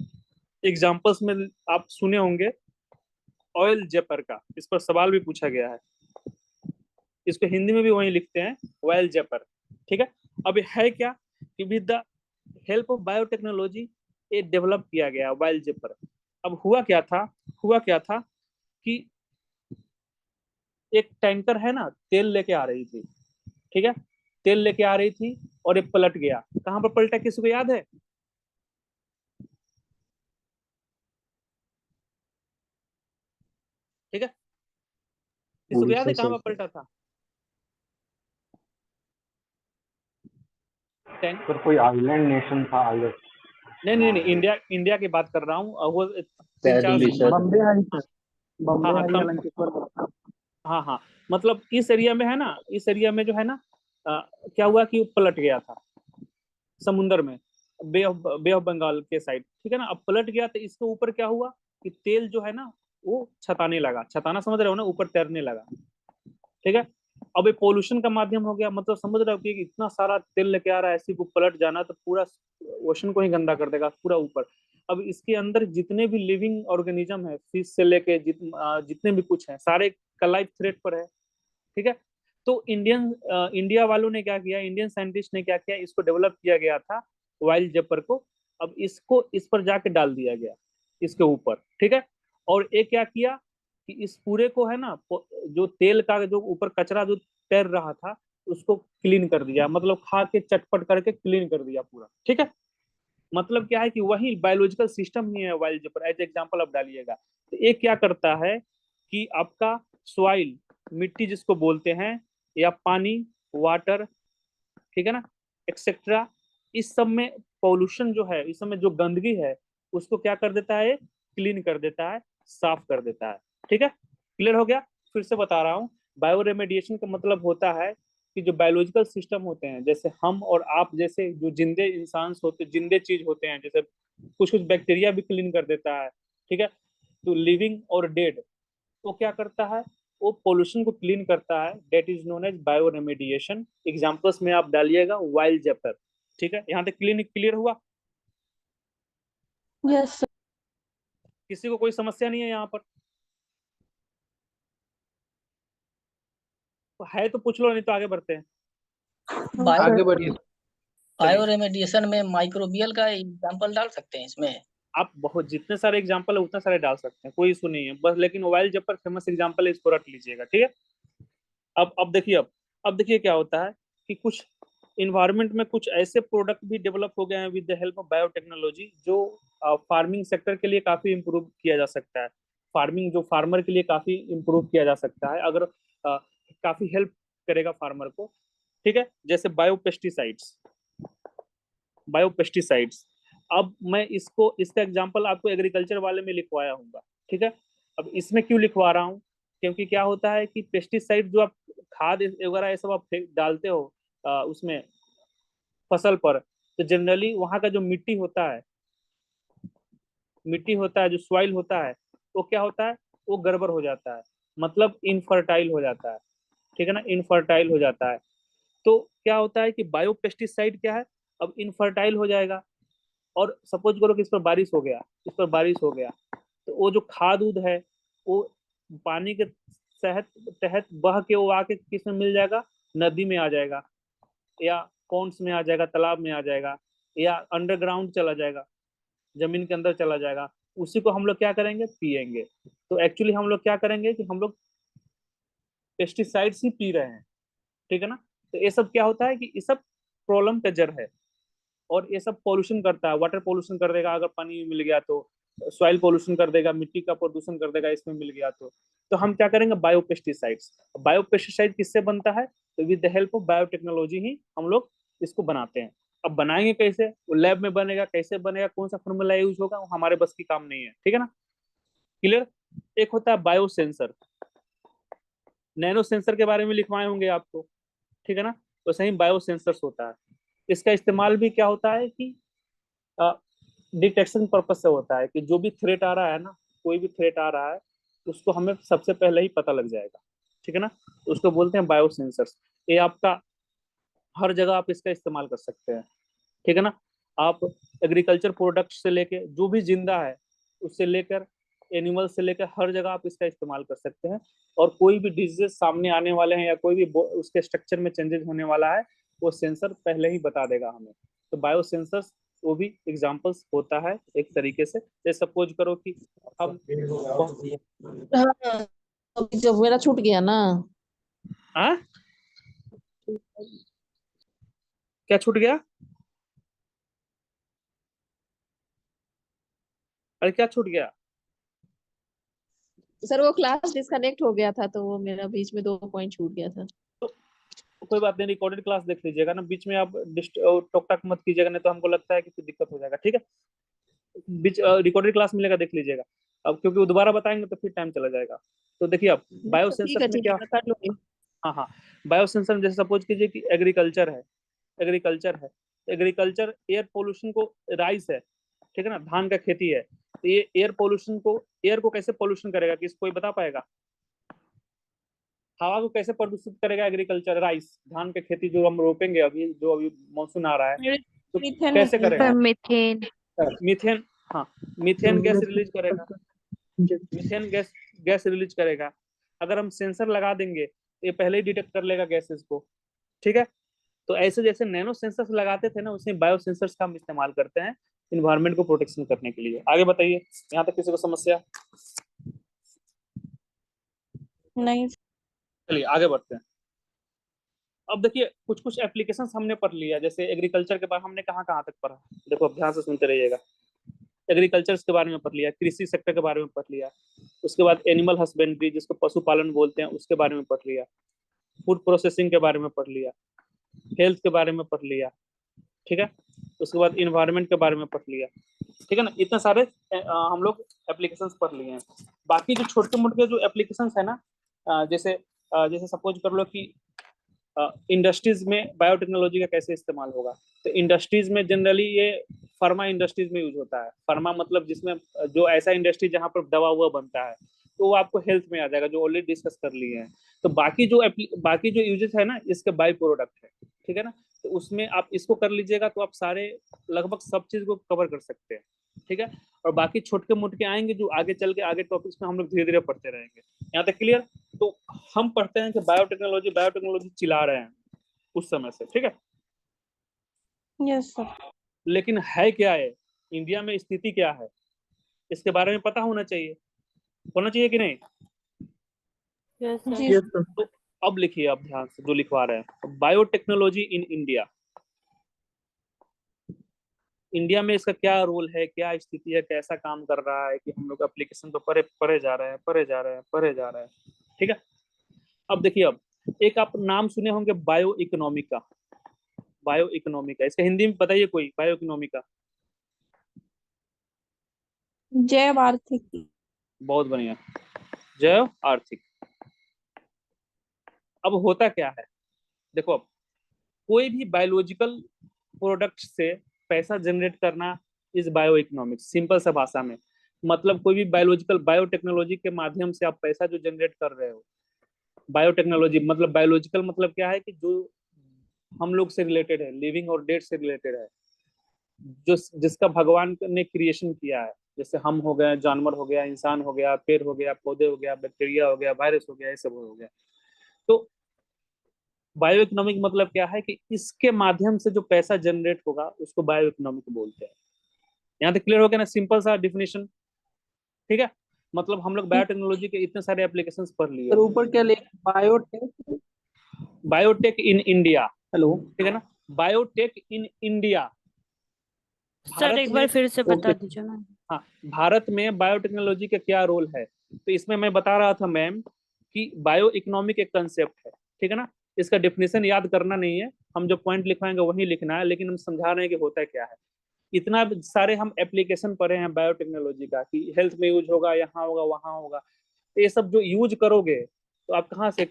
एग्जाम्पल्स में आप सुने होंगे ऑयल जेपर का, इस पर सवाल भी पूछा गया है, इसको हिंदी में भी वही लिखते हैं, ऑयल जेपर। ठीक है, अब है क्या कि with the help of biotechnology ये डेवलप किया गया ऑयल जेपर। अब हुआ क्या था कि एक टैंकर है ना, तेल लेके आ रही थी, ठीक है, तेल लेके आ रही थी और ये पलट गया। कहां पर पलटा, किसी को याद है? ठीक है, किसी को याद है कहां पर पलटा था? सर कोई आइलैंड नेशन था, आइलैंड। नहीं, इंडिया की बात कर रहा हूँ। वो 3-4 बम्बे है, बम्बे हाँ है हाँ या लंकेश्वर। हाँ, मतलब इस एरिया में है ना, इस एरिया में जो है ना, क्या हुआ कि वो पलट गया था समुन्द्र में, बे ऑफ बंगाल के साइड, ठीक है ना। अब पलट गया तो इसके ऊपर क्या हुआ कि तेल जो है ना वो छताने लगा, छताना समझ रहे हो ना, ऊपर तैरने लगा। ठीक है, अब ये पोल्यूशन का माध्यम हो गया, मतलब समझ रहे हो कि इतना सारा तेल लेके आ रहा है, ऐसी को पलट जाना तो पूरा ओशन को ही गंदा कर देगा पूरा ऊपर। अब इसके अंदर जितने भी लिविंग ऑर्गेनिज्म है, फिश से लेके जितने भी कुछ है, सारे का लाइफ थ्रेट पर है। ठीक है, तो इंडिया वालों ने क्या किया, इंडियन साइंटिस्ट ने क्या किया, इसको डेवलप किया गया था वाइल्ड जेपर को। अब इसको इस पर जाके डाल दिया गया इसके ऊपर। ठीक है, और एक क्या किया कि इस पूरे को है ना, जो तेल का जो ऊपर कचरा जो तैर रहा था उसको क्लीन कर दिया, मतलब खा के चटपट करके क्लीन कर दिया पूरा। ठीक है, मतलब क्या है कि वही बायोलॉजिकल सिस्टम ही है वाइल्ड जेपर। एज एग्जांपल आप डालिएगा तो एक क्या करता है कि आपका सॉइल, मिट्टी जिसको बोलते हैं, या पानी, वाटर, ठीक है ना, एक्सेट्रा, इस सब में पॉल्यूशन जो है, इस सब में जो गंदगी है उसको क्या कर देता है, क्लीन कर देता है, साफ कर देता है। ठीक है, क्लियर हो गया? फिर से बता रहा हूँ, बायो रेमेडिएशन का मतलब होता है कि जो बायोलॉजिकल सिस्टम होते हैं, जैसे हम और आप जैसे जो जिंदे इंसान होते, जिंदे चीज होते हैं, जैसे कुछ कुछ बैक्टीरिया भी क्लीन कर देता है। ठीक है, तो लिविंग और डेड वो क्या करता है, वो पोल्यूशन को क्लीन करता है, that is known as bioremediation. Examples में आप डालिएगा वाइल्ड जेपर। ठीक है, यहाँ तक क्लियर हुआ? यस किसी को कोई समस्या नहीं है यहाँ पर? तो है तो पूछ लो, नहीं तो आगे बढ़ते हैं। बायो आगे बढ़िए। बायो रेमेडिएशन में माइक्रोबियल का एग्जांपल डाल सकते हैं इसमें? आप बहुत जितने सारे एग्जाम्पल है उतने सारे डाल सकते हैं, कोई इशू नहीं है बस, लेकिन वाइल्ड जेपर फेमस एग्जाम्पल है, इसको रख लीजिएगा। ठीक है, अब देखिए, अब देखिए क्या होता है कि कुछ इन्वायरमेंट में कुछ ऐसे प्रोडक्ट भी डेवलप हो गए हैं with the help of biotechnology, जो फार्मिंग सेक्टर के लिए काफी इम्प्रूव किया जा सकता है। फार्मिंग जो फार्मर के लिए काफी इम्प्रूव किया जा सकता है, अगर काफी हेल्प करेगा फार्मर को। ठीक है, जैसे बायोपेस्टिसाइड्स। अब मैं इसका एग्जांपल आपको एग्रीकल्चर वाले में लिखवाया हूँ। ठीक है, अब इसमें क्यों लिखवा रहा हूँ, क्योंकि क्या होता है कि पेस्टिसाइड जो आप खाद वगैरह ये सब आप डालते हो उसमें फसल पर, तो जनरली वहाँ का जो मिट्टी होता है, जो सॉइल होता है, वो क्या होता है, वो गड़बड़ हो जाता है, मतलब इनफर्टाइल हो जाता है। ठीक है ना, इनफर्टाइल हो जाता है। तो क्या होता है कि बायोपेस्टिसाइड क्या है, अब इनफर्टाइल हो जाएगा, और सपोज करो कि इस पर बारिश हो गया, तो वो जो खाद उद है वो पानी के तहत बह के वो आके किस में मिल जाएगा, नदी में आ जाएगा, या पॉन्ड्स में आ जाएगा, तालाब में आ जाएगा, या अंडरग्राउंड चला जाएगा, जमीन के अंदर चला जाएगा। उसी को हम लोग क्या करेंगे, पिएंगे। तो एक्चुअली हम लोग क्या करेंगे कि हम लोग पेस्टिसाइड्स ही पी रहे हैं। ठीक है ना, तो ये सब क्या होता है कि ये सब प्रॉब्लम का जड़ है, और ये सब पॉल्यूशन करता है, वाटर पॉल्यूशन कर देगा अगर पानी मिल गया तो, सॉइल पॉल्यूशन कर देगा, मिट्टी का प्रदूषण कर देगा इसमें मिल गया तो हम क्या करेंगे, बायोपेस्टिसाइड किससे बनता है, तो with the help of biotechnology ही हम लोग इसको बनाते हैं। अब बनाएंगे कैसे, वो लैब में बनेगा, कैसे बनेगा, कौन सा फॉर्मूला यूज होगा, वो हमारे बस की काम नहीं है। ठीक है ना, क्लियर? एक होता है बायो सेंसर। नैनो सेंसर के बारे में लिखवाए होंगे आपको, ठीक है ना। वैसे ही बायो सेंसर्स होता है। इसका इस्तेमाल भी क्या होता है कि डिटेक्शन पर्पज से होता है कि जो भी थ्रेट आ रहा है ना, कोई भी थ्रेट आ रहा है उसको हमें सबसे पहले ही पता लग जाएगा, ठीक है ना। तो उसको बोलते हैं बायो सेंसर्स। ये आपका हर जगह आप इसका इस्तेमाल कर सकते हैं, ठीक है ना। आप एग्रीकल्चर प्रोडक्ट से लेके जो भी जिंदा है उससे लेकर एनिमल से लेकर हर जगह आप इसका इस्तेमाल कर सकते हैं। और कोई भी डिजीज सामने आने वाले हैं या कोई भी उसके स्ट्रक्चर में चेंजेस होने वाला है, वो सेंसर पहले ही बता देगा हमें। तो बायो सेंसर्स वो भी एग्जांपल्स होता है एक तरीके से। जैसे सपोज करो कि अब हाँ, अभी जब मेरा छूट गया ना। हाँ, क्या छूट गया? अरे क्या छूट गया? सर वो क्लास डिस्कनेक्ट हो गया था तो वो मेरा बीच में 2 पॉइंट छूट गया था। तो कोई बात नहीं, रिकॉर्डेड क्लास देख लीजिएगा ना, बीच में आप टॉक टाक मत कीजिएगा, नहीं तो हमको लगता है कि कुछ दिक्कत हो जाएगा, ठीक है। बीच रिकॉर्डेड क्लास मिलेगा, देख लीजिएगा। अब क्योंकि वो दोबारा बताएंगे तो फिर टाइम चला जाएगा। तो देखिए अब बायो ठीक सेंसर में क्या, है मैं कर लूंगी। हाँ हाँ, बायो सेंसर में जैसे सपोज कीजिए कि एग्रीकल्चर है, एग्रीकल्चर एयर पोल्यूशन को, राइस है, ठीक है ना, धान का खेती है, तो ये एयर पोल्यूशन को, एयर को कैसे पोल्यूशन करेगा, किस कोई बता पाएगा? हवा को कैसे प्रदूषित करेगा एग्रीकल्चर? राइस, धान की खेती जो हम रोपेंगे अभी, जो अभी मानसून आ रहा है, तो मीथेन कैसे करेगा? मीथेन। मीथेन, हाँ, मीथेन गैस रिलीज करेगा, मीथेन गैस रिलीज करेगा। अगर हम सेंसर लगा देंगे तो ये पहले ही डिटेक्ट कर लेगा गैसेस को, ठीक है। तो ऐसे जैसे नैनो सेंसर्स लगाते थे ना, उसी बायो सेंसर्स का हम इस्तेमाल करते हैं इन्वायरमेंट को प्रोटेक्शन करने के लिए। आगे बताइए, यहाँ तक किसी को समस्या? नहीं चलिए आगे बढ़ते हैं। अब देखिए कुछ कुछ एप्लीकेशंस हमने पढ़ लिया, जैसे एग्रीकल्चर के बारे में हमने कहाँ कहाँ तक पढ़ा, देखो अब ध्यान से सुनते रहिएगा। एग्रीकल्चर के बारे में पढ़ लिया, कृषि सेक्टर के बारे में पढ़ लिया, उसके बाद एनिमल हस्बेंड्री जिसको पशुपालन बोलते हैं उसके बारे में पढ़ लिया, फूड प्रोसेसिंग के बारे में पढ़ लिया, हेल्थ के बारे में पढ़ लिया, ठीक है। उसके बाद इन्वायरमेंट के बारे में पढ़ लिया, ठीक है ना। इतने सारे हम लोग एप्लीकेशंस पढ़ लिए हैं। बाकी जो छोटे मोटे जो एप्लीकेशंस है ना, जैसे सपोज कर लो कि इंडस्ट्रीज में बायोटेक्नोलॉजी का कैसे इस्तेमाल होगा। तो इंडस्ट्रीज में जनरली ये फार्मा इंडस्ट्रीज में यूज होता है। फार्मा मतलब जिसमें जो ऐसा इंडस्ट्री जहाँ पर दवा हुआ बनता है, तो वो आपको हेल्थ में आ जाएगा, जो ऑलरेडी डिस्कस कर लिए हैं। तो बाकी जो यूजेस है ना, इसके बाई प्रोडक्ट है, ठीक है ना। तो उसमें आप इसको कर लीजिएगा तो आप सारे लगभग सब चीज को कवर कर सकते हैं, ठीक है। और बाकी छोटे मोटे आएंगे जो आगे चल के आगे टॉपिक्स में हम लोग धीरे धीरे पढ़ते रहेंगे। यहाँ तक क्लियर? तो हम पढ़ते हैं कि बायोटेक्नोलॉजी चिल्ला रहे हैं उस समय से, ठीक है। Yes sir. लेकिन है क्या है, इंडिया में स्थिति क्या है, इसके बारे में पता होना चाहिए कि नहीं? जी तो अब लिखिए, अब ध्यान से जो लिखवा रहे हैं, बायोटेक्नोलॉजी इन इंडिया। इंडिया में इसका क्या रोल है, क्या स्थिति है, कैसा काम कर रहा है कि हम लोग एप्लीकेशन तो पढ़े जा रहे हैं, ठीक है। अब देखिए, अब एक आप नाम सुने होंगे बायो इकोनॉमी का, इसका हिंदी में बताइए कोई, बायो इकोनॉमी का। जैव आर्थिक। बहुत बढ़िया, जैव आर्थिक। अब होता क्या है, देखो अब कोई भी बायोलॉजिकल प्रोडक्ट से पैसा जनरेट करना इज बायो इकोनॉमिक्स। सिंपल सा भाषा में मतलब कोई भी बायोटेक्नोलॉजी के माध्यम से आप पैसा जो जनरेट कर रहे हो, बायोटेक्नोलॉजी मतलब बायोलॉजिकल मतलब क्या है कि जो हम लोग से रिलेटेड है, लिविंग और डेड से रिलेटेड है, जो जिसका भगवान ने क्रिएशन किया है। जैसे हम हो गए, जानवर हो गया, इंसान हो गया, पेड़ हो गया, पौधे हो गया, बैक्टीरिया हो गया, वायरस हो गया, ये सब हो गया। तो बायो इकोनॉमिक मतलब क्या है कि इसके माध्यम से जो पैसा जनरेट होगा उसको बायो इकोनॉमिक बोलते हैं। यहाँ तक क्लियर हो गया ना, सिंपल सा डिफिनेशन, ठीक है। मतलब हम लोग बायोटेक्नोलॉजी के इतने सारे एप्लीकेशंस पढ़ लिए। सर ऊपर क्या लिखा, biotech? Biotech in India, hello, ठीक है ना, बायोटेक इन इंडिया। सर एक बार फिर से बता दीजिए ना। हाँ, भारत में बायोटेक्नोलॉजी का क्या रोल है। तो इसमें मैं बता रहा था मैम कि बायो इकोनॉमिक एक कंसेप्ट है, ठीक है ना। इसका डेफिनेशन याद करना नहीं है, हम जो पॉइंट लिखवाएंगे वही लिखना है, लेकिन हम समझा रहे हैं कि होता क्या है। इतना सारे हम एप्लीकेशन पढ़े हैं बायोटेक्नोलॉजी का कि हेल्थ में यूज होगा, यहाँ होगा, वहाँ होगा। तो ये सब जो यूज करोगे तो आप कहाँ से,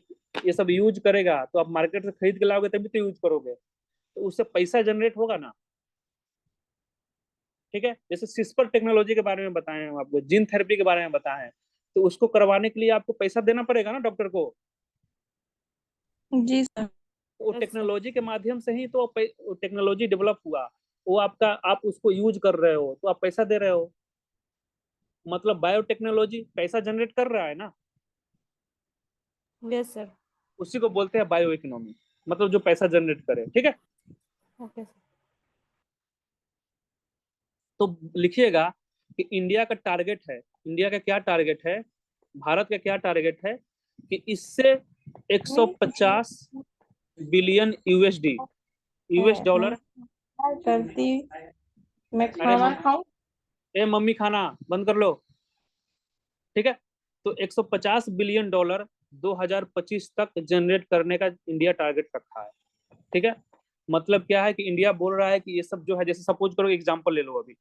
ये सब यूज करेगा तो आप मार्केट से खरीद के लाओगे तभी तो यूज करोगे, तो उससे पैसा जनरेट होगा ना। ठीक है, जैसे सिस्पर टेक्नोलॉजी के बारे में बताए हैं आपको, जीन थेरेपी के बारे में बताए हैं, तो उसको करवाने के लिए आपको पैसा देना पड़ेगा ना डॉक्टर को। जी सर। वो टेक्नोलॉजी के माध्यम से ही तो टेक्नोलॉजी डेवलप हुआ, वो आपका, आप उसको यूज कर रहे हो तो आप पैसा दे रहे हो, मतलब बायोटेक्नोलॉजी पैसा जनरेट कर रहा है ना। Yes sir. उसी को बोलते हैं बायो इकोनॉमी, मतलब जो पैसा जनरेट करे। ठीक है, ओके सर। तो लिखिएगा कि इंडिया का टारगेट है, इंडिया का क्या टारगेट है, भारत का क्या टारगेट है कि इससे 150 बिलियन यूएसडी, यूएस डॉलर। करती मैं अरे खाना खाऊं। ए मम्मी खाना बंद कर लो। ठीक है, तो 150 बिलियन डॉलर 2025 तक जनरेट करने का इंडिया टारगेट रखा है। ठीक है, मतलब क्या है कि इंडिया बोल रहा है कि ये सब जो है, जैसे सपोज करो एग्जांपल ले लो, अभी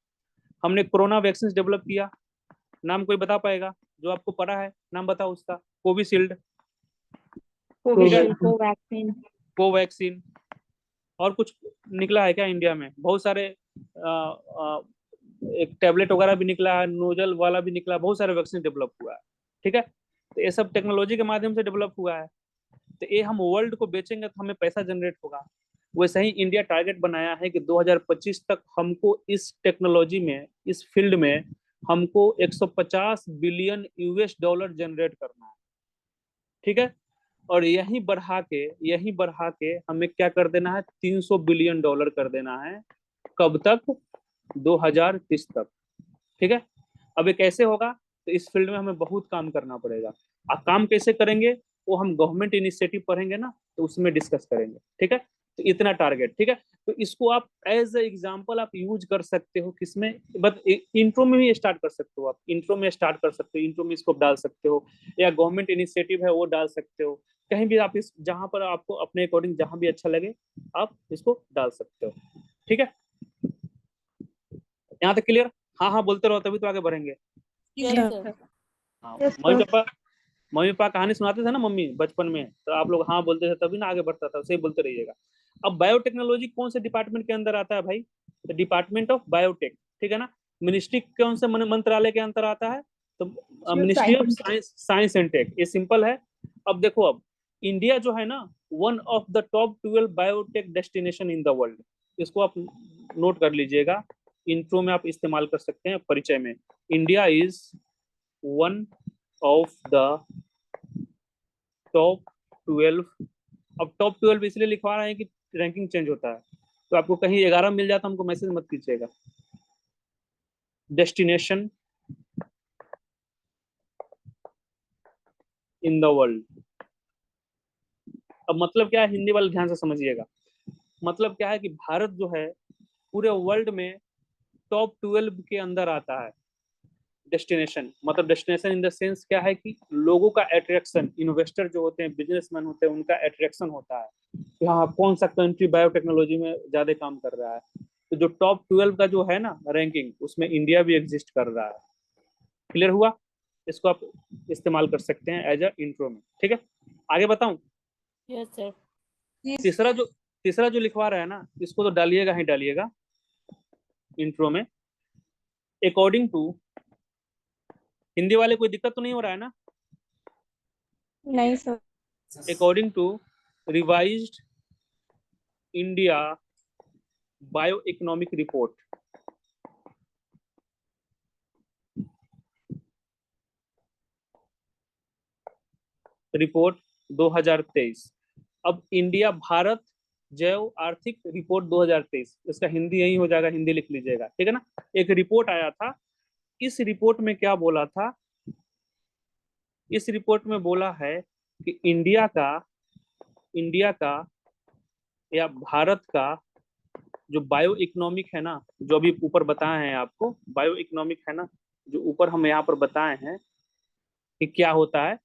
हमने कोरोना वैक्सीन डेवलप किया, नाम कोई बता पाएगा जो आपको पता है, नाम बताओ उसका। Covishield, Covaxin. कोवैक्सीन, और कुछ निकला है क्या इंडिया में? बहुत सारे एक टैबलेट वगैरह भी निकला है, नोजल वाला भी निकला, बहुत सारे वैक्सीन डेवलप हुआ है। ठीक है, तो ये सब टेक्नोलॉजी के माध्यम से डेवलप हुआ है, तो ये हम वर्ल्ड को बेचेंगे तो हमें पैसा जनरेट होगा। वैसे ही इंडिया टारगेट बनाया है कि 2025 तक हमको इस टेक्नोलॉजी में, इस फील्ड में हमको 150 बिलियन यूएस डॉलर जनरेट करना है। ठीक है, और यही बढ़ा के हमें क्या कर देना है, 300 बिलियन डॉलर कर देना है। कब तक? 2030 तक। ठीक है, अब ये कैसे होगा? तो इस फील्ड में हमें बहुत काम करना पड़ेगा। अब काम कैसे करेंगे वो हम गवर्नमेंट इनिशिएटिव पढ़ेंगे ना, तो उसमें डिस्कस करेंगे। ठीक है, तो इतना टारगेट। ठीक है, तो इसको आप एज ए एग्जांपल आप यूज कर सकते हो किसमें, बट इंट्रो में भी स्टार्ट कर सकते हो, आप इंट्रो में स्टार्ट कर सकते हो, इंट्रो में इसको डाल सकते हो, या गवर्नमेंट इनिशिएटिव है वो डाल सकते हो, कहीं भी आप इस, जहां पर आपको अपने अकॉर्डिंग जहां भी अच्छा लगे आप इसको डाल सकते हो। ठीक है, यहाँ तक क्लियर? हाँ हाँ बोलते रहो तभी तो आगे बढ़ेंगे। Yes sir. हाँ, मम्मी पापा कहानी सुनाते थे ना मम्मी बचपन में, तो आप लोग हाँ बोलते थे तभी ना आगे बढ़ता था, सही बोलते रहिएगा। अब बायोटेक्नोलॉजी कौन से डिपार्टमेंट के अंदर आता है भाई? तो डिपार्टमेंट ऑफ बायोटेक। ठीक है ना, मिनिस्ट्री कौन से मंत्रालय के अंदर आता है? तो ministry of science and tech. ये सिंपल है। अब देखो, अब इंडिया जो है ना, one of the top 12 biotech destination in the world, इसको आप नोट कर लीजिएगा, इंट्रो में आप इस्तेमाल कर सकते हैं, परिचय में। India is one of the top 12। अब टॉप 12 इसलिए लिखवा रहे हैं कि रैंकिंग चेंज होता है, तो आपको कहीं 11 मिल जाता, हमको मैसेज मत कीजिएगा। Destination in the world. अब मतलब क्या है, हिंदी वाले ध्यान से समझिएगा। मतलब क्या है कि भारत जो है पूरे वर्ल्ड में टॉप 12 के अंदर आता है। डेस्टिनेशन मतलब डेस्टिनेशन इन द सेंस क्या है कि लोगों का अट्रैक्शन, इन्वेस्टर जो होते हैं, बिजनेसमैन होते हैं, उनका अट्रैक्शन होता है कि हाँ कौन सा कंट्री बायोटेक्नोलॉजी में ज्यादा काम कर रहा है। तो जो टॉप 12 का जो है ना रैंकिंग, उसमें इंडिया भी एग्जिस्ट कर रहा है। क्लियर हुआ? इसको आप इस्तेमाल कर सकते हैं एज अ इंट्रो में। ठीक है, आगे बताऊं? Yes sir. तीसरा जो लिखवा रहा है ना, इसको तो डालिएगा ही डालिएगा इंट्रो में। अकॉर्डिंग टू, हिंदी वाले कोई दिक्कत तो नहीं हो रहा है ना? नहीं sir. According to revised India bio economic report, report 2023। अब इंडिया भारत जैव आर्थिक रिपोर्ट 2023, इसका हिंदी यही हो जाएगा, हिंदी लिख लीजिएगा। ठीक है ना, एक रिपोर्ट आया था। इस रिपोर्ट में क्या बोला था? इस रिपोर्ट में बोला है कि इंडिया का या भारत का जो बायो इकोनॉमिक है ना, जो अभी ऊपर बताए हैं आपको, बायो इकोनॉमिक है ना, जो ऊपर हम यहाँ पर बताए हैं कि क्या होता है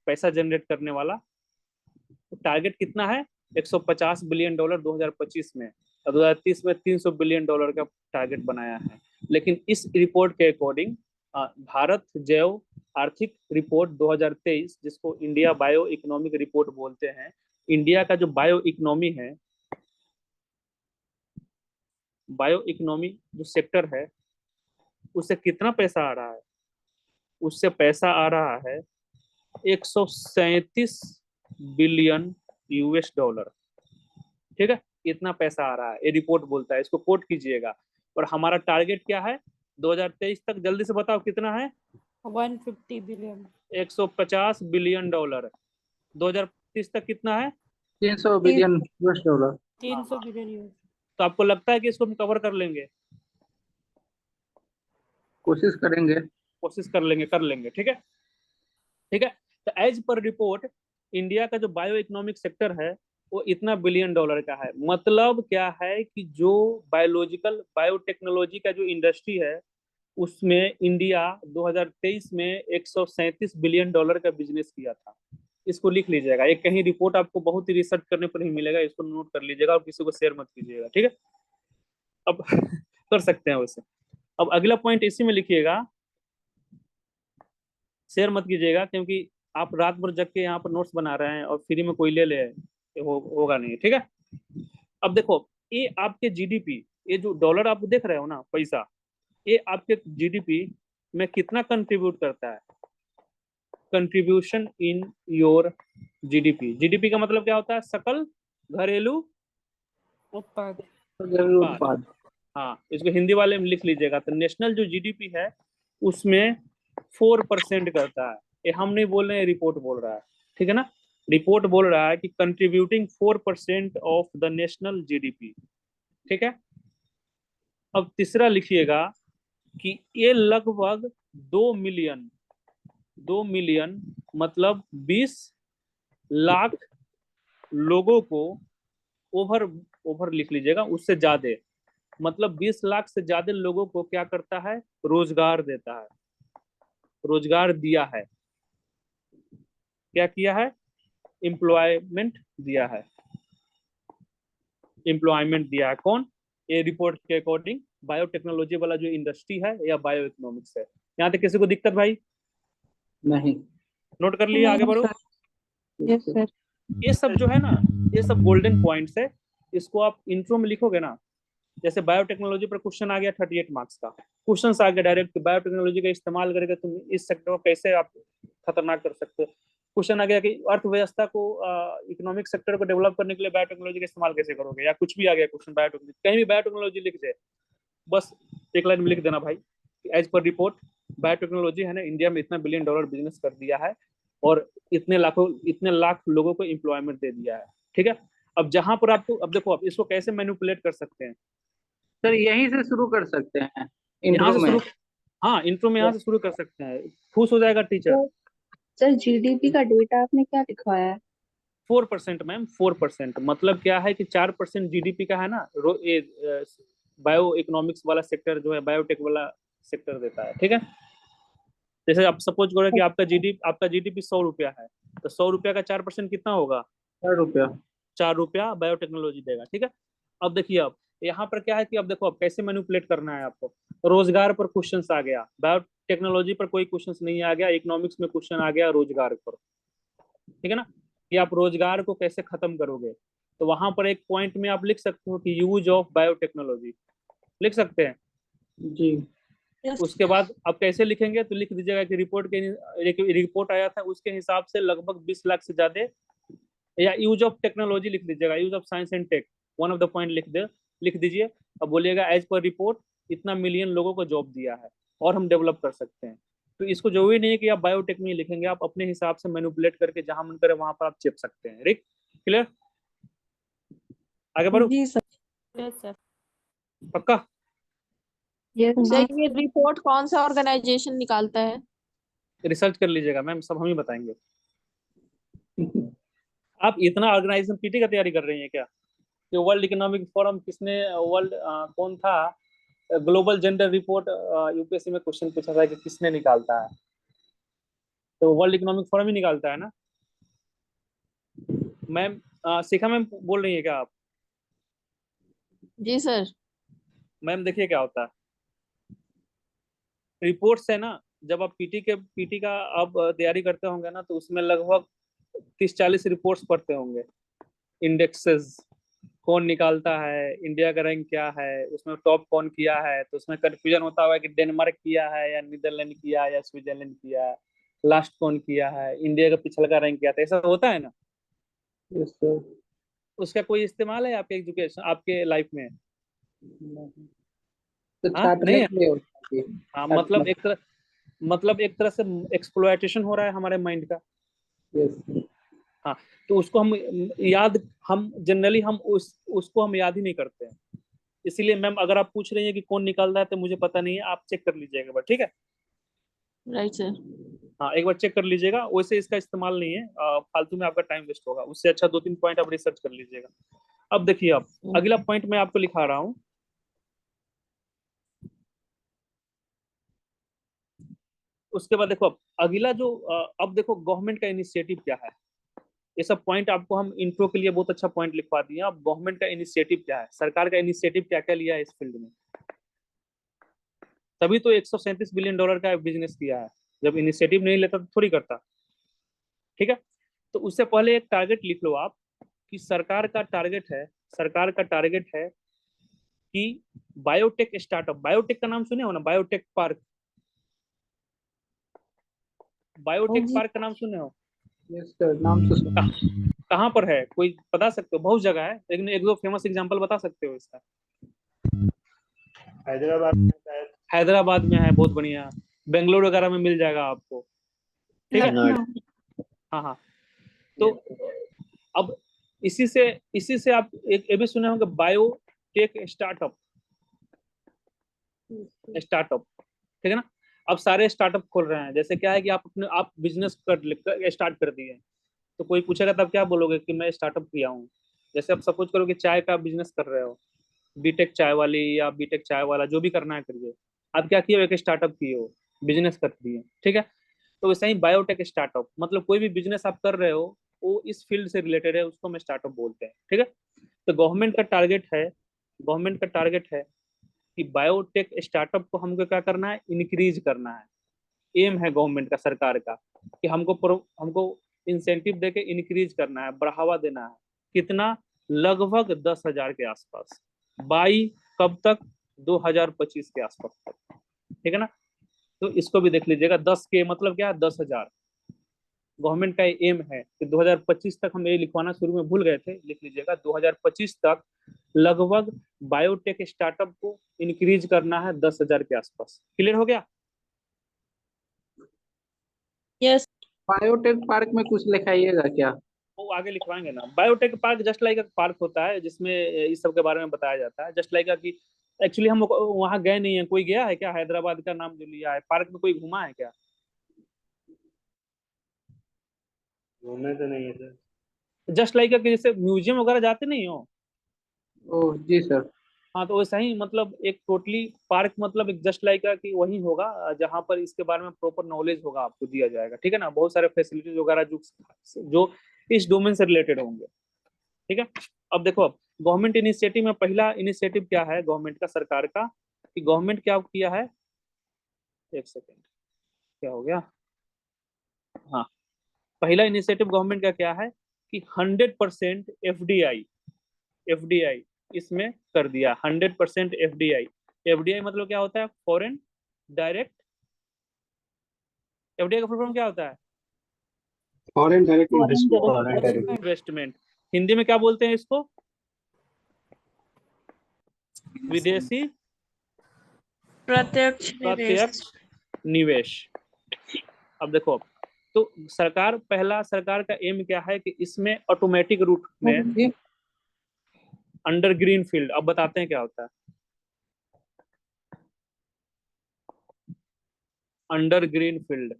पैसा जनरेट करने वाला। तो टारगेट कितना है? 150 बिलियन डॉलर 2025 में। और 2030 में $300 बिलियन का टारगेट बनाया है। लेकिन इस रिपोर्ट के अकॉर्डिंग भारत जैव आर्थिक रिपोर्ट 2023, जिसको इंडिया बायो इकोनॉमिक रिपोर्ट बोलते हैं, इंडिया का जो बायो इकोनॉमी है, बायो इकोनॉमी जो सेक्टर है, उससे कितना पैसा आ रहा है? उससे पैसा आ रहा है 137 बिलियन US डॉलर। ठीक है, इतना पैसा आ रहा है, ये रिपोर्ट बोलता है, इसको कोट कीजिएगा। और हमारा टारगेट क्या है 2023 तक? जल्दी से बताओ कितना है? 150 बिलियन। 150 billion dollar. 2030 तक कितना है? 300 billion US dollar. 300 billion US. तो आपको लगता है कि इसको हम कवर कर लेंगे? कोशिश करेंगे। कोशिश कर लेंगे। ठीक है, ठीक है। तो एज पर रिपोर्ट इंडिया का जो बायो इकोनॉमिक सेक्टर है वो इतना बिलियन डॉलर का है। मतलब क्या है कि जो बायोलॉजिकल बायोटेक्नोलॉजी का जो इंडस्ट्री है उसमें इंडिया 2023 में 137 बिलियन डॉलर का बिजनेस किया था। इसको लिख लीजिएगा, एक कहीं रिपोर्ट आपको बहुत ही रिसर्च करने पर ही मिलेगा, इसको नोट कर लीजिएगा और किसी को शेयर मत कीजिएगा। ठीक है, अब कर सकते हैं वैसे। अब अगला पॉइंट इसी में लिखिएगा, शेयर मत कीजिएगा, क्योंकि आप रात भर जग के यहाँ पर नोट्स बना रहे हैं और फ्री में कोई ले ले होगा नहीं। ठीक है, अब देखो ये आपके जीडीपी, ये जो डॉलर आप देख रहे हो ना पैसा, ये आपके जीडीपी में कितना कंट्रीब्यूट करता है? Contribution in your GDP. GDP का मतलब क्या होता है? सकल घरेलू उत्पाद। उत्पाद। हाँ, इसको हिंदी वाले में लिख लीजिएगा। तो नेशनल जो जीडीपी है उसमें 4% करता है। ये हम नहीं बोल रहे हैं, रिपोर्ट बोल रहा है। ठीक है ना, रिपोर्ट बोल रहा है कि contributing 4% of the national GDP. ठीक है, अब तीसरा लिखिएगा कि ये लगभग 2 मिलियन मतलब 20 लाख लोगों को ओवर लिख लीजिएगा, उससे ज्यादा, मतलब 20 लाख से ज्यादा लोगों को क्या करता है? रोजगार देता है, रोजगार दिया है। क्या किया है? एम्प्लॉयमेंट दिया है, एम्प्लॉयमेंट दिया है। कौन? ये रिपोर्ट के अकॉर्डिंग बायोटेक्नोलॉजी वाला जो इंडस्ट्री है या बायो इकोनॉमिक्स है। यहाँ तक किसी को दिक्कत भाई? नहीं। नोट कर लिया, आगे बढ़ो। Yes sir. ये सब जो है ना, ये सब गोल्डन पॉइंट्स है। इसको आप इंट्रो में लिखोगे ना, जैसे बायोटेक्नोलॉजी पर क्वेश्चन आ गया 38 मार्क्स का, क्वेश्चन आ गया डायरेक्ट, बायोटेक्नोलॉजी का इस्तेमाल करके तुम इस सेक्टर को कैसे आप खतरनाक कर सकते हो। क्वेश्चन आ गया कि अर्थव्यवस्था को, इकोनॉमिक सेक्टर को डेवलप करने के लिए बायोटेक्नोलॉजी का इस्तेमाल कैसे करोगे, या कुछ भी आ गया क्वेश्चन बायोटेक्नोलॉजी, कहीं भी बायोटेक्नोलॉजी लिख दे, बस एक लाइन में लिख देना भाई, एज पर रिपोर्ट बायोटेक्नोलॉजी है ना इंडिया में इतना बिलियन डॉलर बिजनेस कर दिया है और इतने लाख लोगों को एम्प्लॉयमेंट दे दिया है। ठीक है, अब जहां पर आपको, अब देखो आप इसको कैसे मैनिपुलेट कर सकते हैं। सर यहीं से शुरू कर सकते हैं, यहाँ इंट्रो से में। शुरू, हाँ इंट्रो में यहाँ से शुरू कर सकते हैं, खुश हो जाएगा टीचर। सर जीडीपी का डेटा आपने क्या लिखवाया है? 4% मैम, 4%। मतलब क्या है कि 4% जीडीपी का है ना, बायो इकोनॉमिक्स वाला सेक्टर जो है, बायोटेक वाला सेक्टर देता है। ठीक है, जैसे आप सपोज करो कि आपका जीडीपी 100 रुपया है, तो 100 रुपया का 4% कितना होगा? 4 रुपया। 4 रुपया बायोटेक्नोलॉजी देगा। ठीक है, अब देखिए, अब यहाँ पर क्या है कि अब देखो अब कैसे मैनिपुलेट करना है आपको। रोजगार पर क्वेश्चंस आ गया, बायोटेक्नोलॉजी पर कोई क्वेश्चंस नहीं आ गया, इकोनॉमिक्स में क्वेश्चन आ गया रोजगार पर। ठीक है ना, कि आप रोजगार को कैसे खत्म करोगे। तो वहां पर एक पॉइंट में आप लिख सकते हो कि यूज ऑफ बायोटेक्नोलॉजी, लिख सकते हैं जी। उसके बाद आप कैसे लिखेंगे, तो लिख दीजिएगा कि रिपोर्ट आया था उसके हिसाब से लगभग 20 लाख से ज्यादा, या यूज ऑफ टेक्नोलॉजी लिख दीजिएगा, use of science and tech, one of the point लिख दीजिए। अब बोलिएगा एज पर रिपोर्ट इतना मिलियन लोगों को जॉब दिया है और हम डेवलप कर सकते हैं। तो इसको जरूरी नहीं है कि आप बायोटेक में लिखेंगे, आप अपने हिसाब से मैनिपुलेट करके जहां मन करे वहां पर आप चेप सकते हैं। रिक क्लियर, आगे बढ़ो। जी सर। Yes sir. पक्का? यस सर ये रिपोर्ट कौन सा ऑर्गेनाइजेशन निकालता है? रिसर्च कर लीजिएगा मैम, सब हम ही बताएंगे। आप इतना ऑर्गेनाइजेशन पीटी का तैयारी कर रही हैं क्या? कि वर्ल्ड इकोनॉमिक फोरम किसने, कौन था, ग्लोबल जेंडर रिपोर्ट यूपीएससी में क्वेश्चन पूछा था कि किसने निकालता है, तो वर्ल्ड इकोनॉमिक फोरम ही निकालता है ना मैम। शिखा मैम बोल रही है क्या आप? जी सर। मैम देखिए क्या होता है, रिपोर्ट्स है ना, जब आप पीटी का आप तैयारी करते होंगे ना, तो उसमें लगभग 30-40 रिपोर्ट्स पढ़ते होंगे। इंडेक्सेस कौन निकालता है, इंडिया का रैंक क्या है, उसमें टॉप कौन किया है, तो उसमें कंफ्यूजन होता होगा कि डेनमार्क किया है या नीदरलैंड किया है या स्विट्जरलैंड किया है, लास्ट कौन किया है, इंडिया का पिछला का रैंक क्या था, ऐसा होता है ना। Yes sir. उसका कोई इस्तेमाल है आपके एजुकेशन, आपके लाइफ में? तो हाँ छाटने नहीं है। के लिए होता है ये। हाँ छाटना। मतलब एक तरह से एक्सप्लॉयटेशन हो रहा है हमारे माइंड का। यस। हाँ, तो उसको हम जनरली हम उसको हम याद ही नहीं करते हैं। इसीलिए मैम अगर आप पूछ रही हैं कि कौन निकाल रहा है, तो मुझे पता नहीं है, आप चेक कर लीजिएगा एक बार, ठीक है। Right sir. हाँ एक बार चेक कर लीजिएगा, वैसे इसका इस्तेमाल नहीं है, फालतू में आपका टाइम वेस्ट होगा, उससे अच्छा 2-3 पॉइंट आप रिसर्च कर लीजिएगा। अब देखिए, आप अगला पॉइंट मैं आपको लिखा रहा हूँ। उसके बाद देखो, अब अगला जो अब देखो गवर्नमेंट का इनिशिएटिव क्या है। ये सब पॉइंट आपको हम इंट्रो के लिए बहुत अच्छा पॉइंट लिखवा दिए। अब गवर्नमेंट का इनिशिएटिव क्या है, सरकार का इनिशिएटिव क्या क्या लिया है इस फील्ड में, तभी तो $137 बिलियन का बिजनेस किया है। जब इनिशिएटिव नहीं लेता तो थोड़ी करता, ठीक है। तो उससे पहले एक टारगेट लिख लो आप, कि सरकार का टारगेट है कि बायोटेक स्टार्टअप, बायोटेक का नाम सुने हो ना, बायोटेक जी पार्क का नाम सुने हो? यस सर, नाम तो सुना। कहाँ पर है, कोई बता सकते हो? बहुत जगह है, लेकिन एक दो फेमस एग्जांपल बता सकते हो इसका? हैदराबाद में शायद। हैदराबाद में है, बहुत बढ़िया। बेंगलोर वगैरह में मिल जाएगा आपको, ठीक है। लखनऊ। हाँ हाँ। तो अब इसी से आप एक ये भी सुने होंगे, बायोटेक स्टार्टअप, ठीक है ना। अब सारे स्टार्टअप खोल रहे हैं, जैसे क्या है कि आप बिजनेस स्टार्ट कर दिए, तो कोई पूछेगा तब क्या बोलोगे कि मैं स्टार्टअप किया हूँ। जैसे आप सपोज करो कि चाय का बिजनेस कर रहे हो, बीटेक चाय वाली या बीटेक चाय वाला, जो भी करना है करिए। आप क्या किए हो, एक स्टार्टअप किए हो, बिजनेस कर दिए, ठीक है। तो वैसे ही बायोटेक स्टार्टअप, मतलब कोई भी बिजनेस आप कर रहे हो, वो इस फील्ड से रिलेटेड है, उसको हम स्टार्टअप बोलते हैं, ठीक है। तो गवर्नमेंट का टारगेट है कि बायोटेक स्टार्टअप को हमको क्या करना है, इंक्रीज करना है। एम है गवर्नमेंट का, सरकार का, कि हमको इंसेंटिव देके इंक्रीज करना है, बढ़ावा देना है। कितना? लगभग 10,000 के आसपास। बाई कब तक? 2025 के आसपास तक, ठीक है ना। तो इसको भी देख लीजिएगा, 10 के मतलब क्या है, 10,000। गवर्नमेंट का एम है कि 2025 तक, हम ये लिखवाना शुरू में भूल गए थे, लिख लीजिएगा 2025 तक लगभग बायोटेक स्टार्टअप को इंक्रीज करना है 10,000 के आसपास। क्लियर हो गया? यस। बायोटेक पार्क में कुछ लिखाइएगा क्या? वो आगे लिखवाएंगे ना। Biotech park just like park होता है, जिसमें इस सब के बारे में बताया जाता है, जस्ट लाइक कि एक्चुअली हम वहां गए नहीं है। कोई गया है क्या हैदराबाद का नाम जो लिया है, पार्क में कोई घुमा है क्या? घूमने तो नहीं है सर। जस्ट लाइक कि जैसे म्यूजियम वगैरह जाते नहीं हो, ओह जी सर। हाँ, तो वैसा ही मतलब एक टोटली पार्क, मतलब एक जस्ट लाइक कि वही होगा जहाँ पर इसके बारे में प्रॉपर नॉलेज होगा, आपको दिया जाएगा, ठीक है ना। बहुत सारे फैसिलिटीज वगैरह जो इस डोमेन से रिलेटेड होंगे, ठीक है। अब देखो, अब गवर्नमेंट इनिशिएटिव में पहला इनिशिएटिव क्या है गवर्नमेंट का, सरकार का, कि गवर्नमेंट क्या किया है, एक सेकेंड, क्या हो गया, हाँ, पहला इनिशिएटिव गवर्नमेंट का क्या है कि 100% एफडीआई इसमें कर दिया। 100% एफडीआई। एफडीआई मतलब क्या होता है, फॉरेन डायरेक्ट। एफडीआई का फुल फॉर्म क्या होता है? Foreign direct investment. हिंदी में क्या बोलते हैं इसको? विदेशी प्रत्यक्ष निवेश। प्रत्यक्ष निवेश। अब देखो, तो सरकार का एम क्या है कि इसमें ऑटोमेटिक रूट में अंडर ग्रीन फील्ड, अब बताते हैं क्या होता है अंडर ग्रीन फील्ड,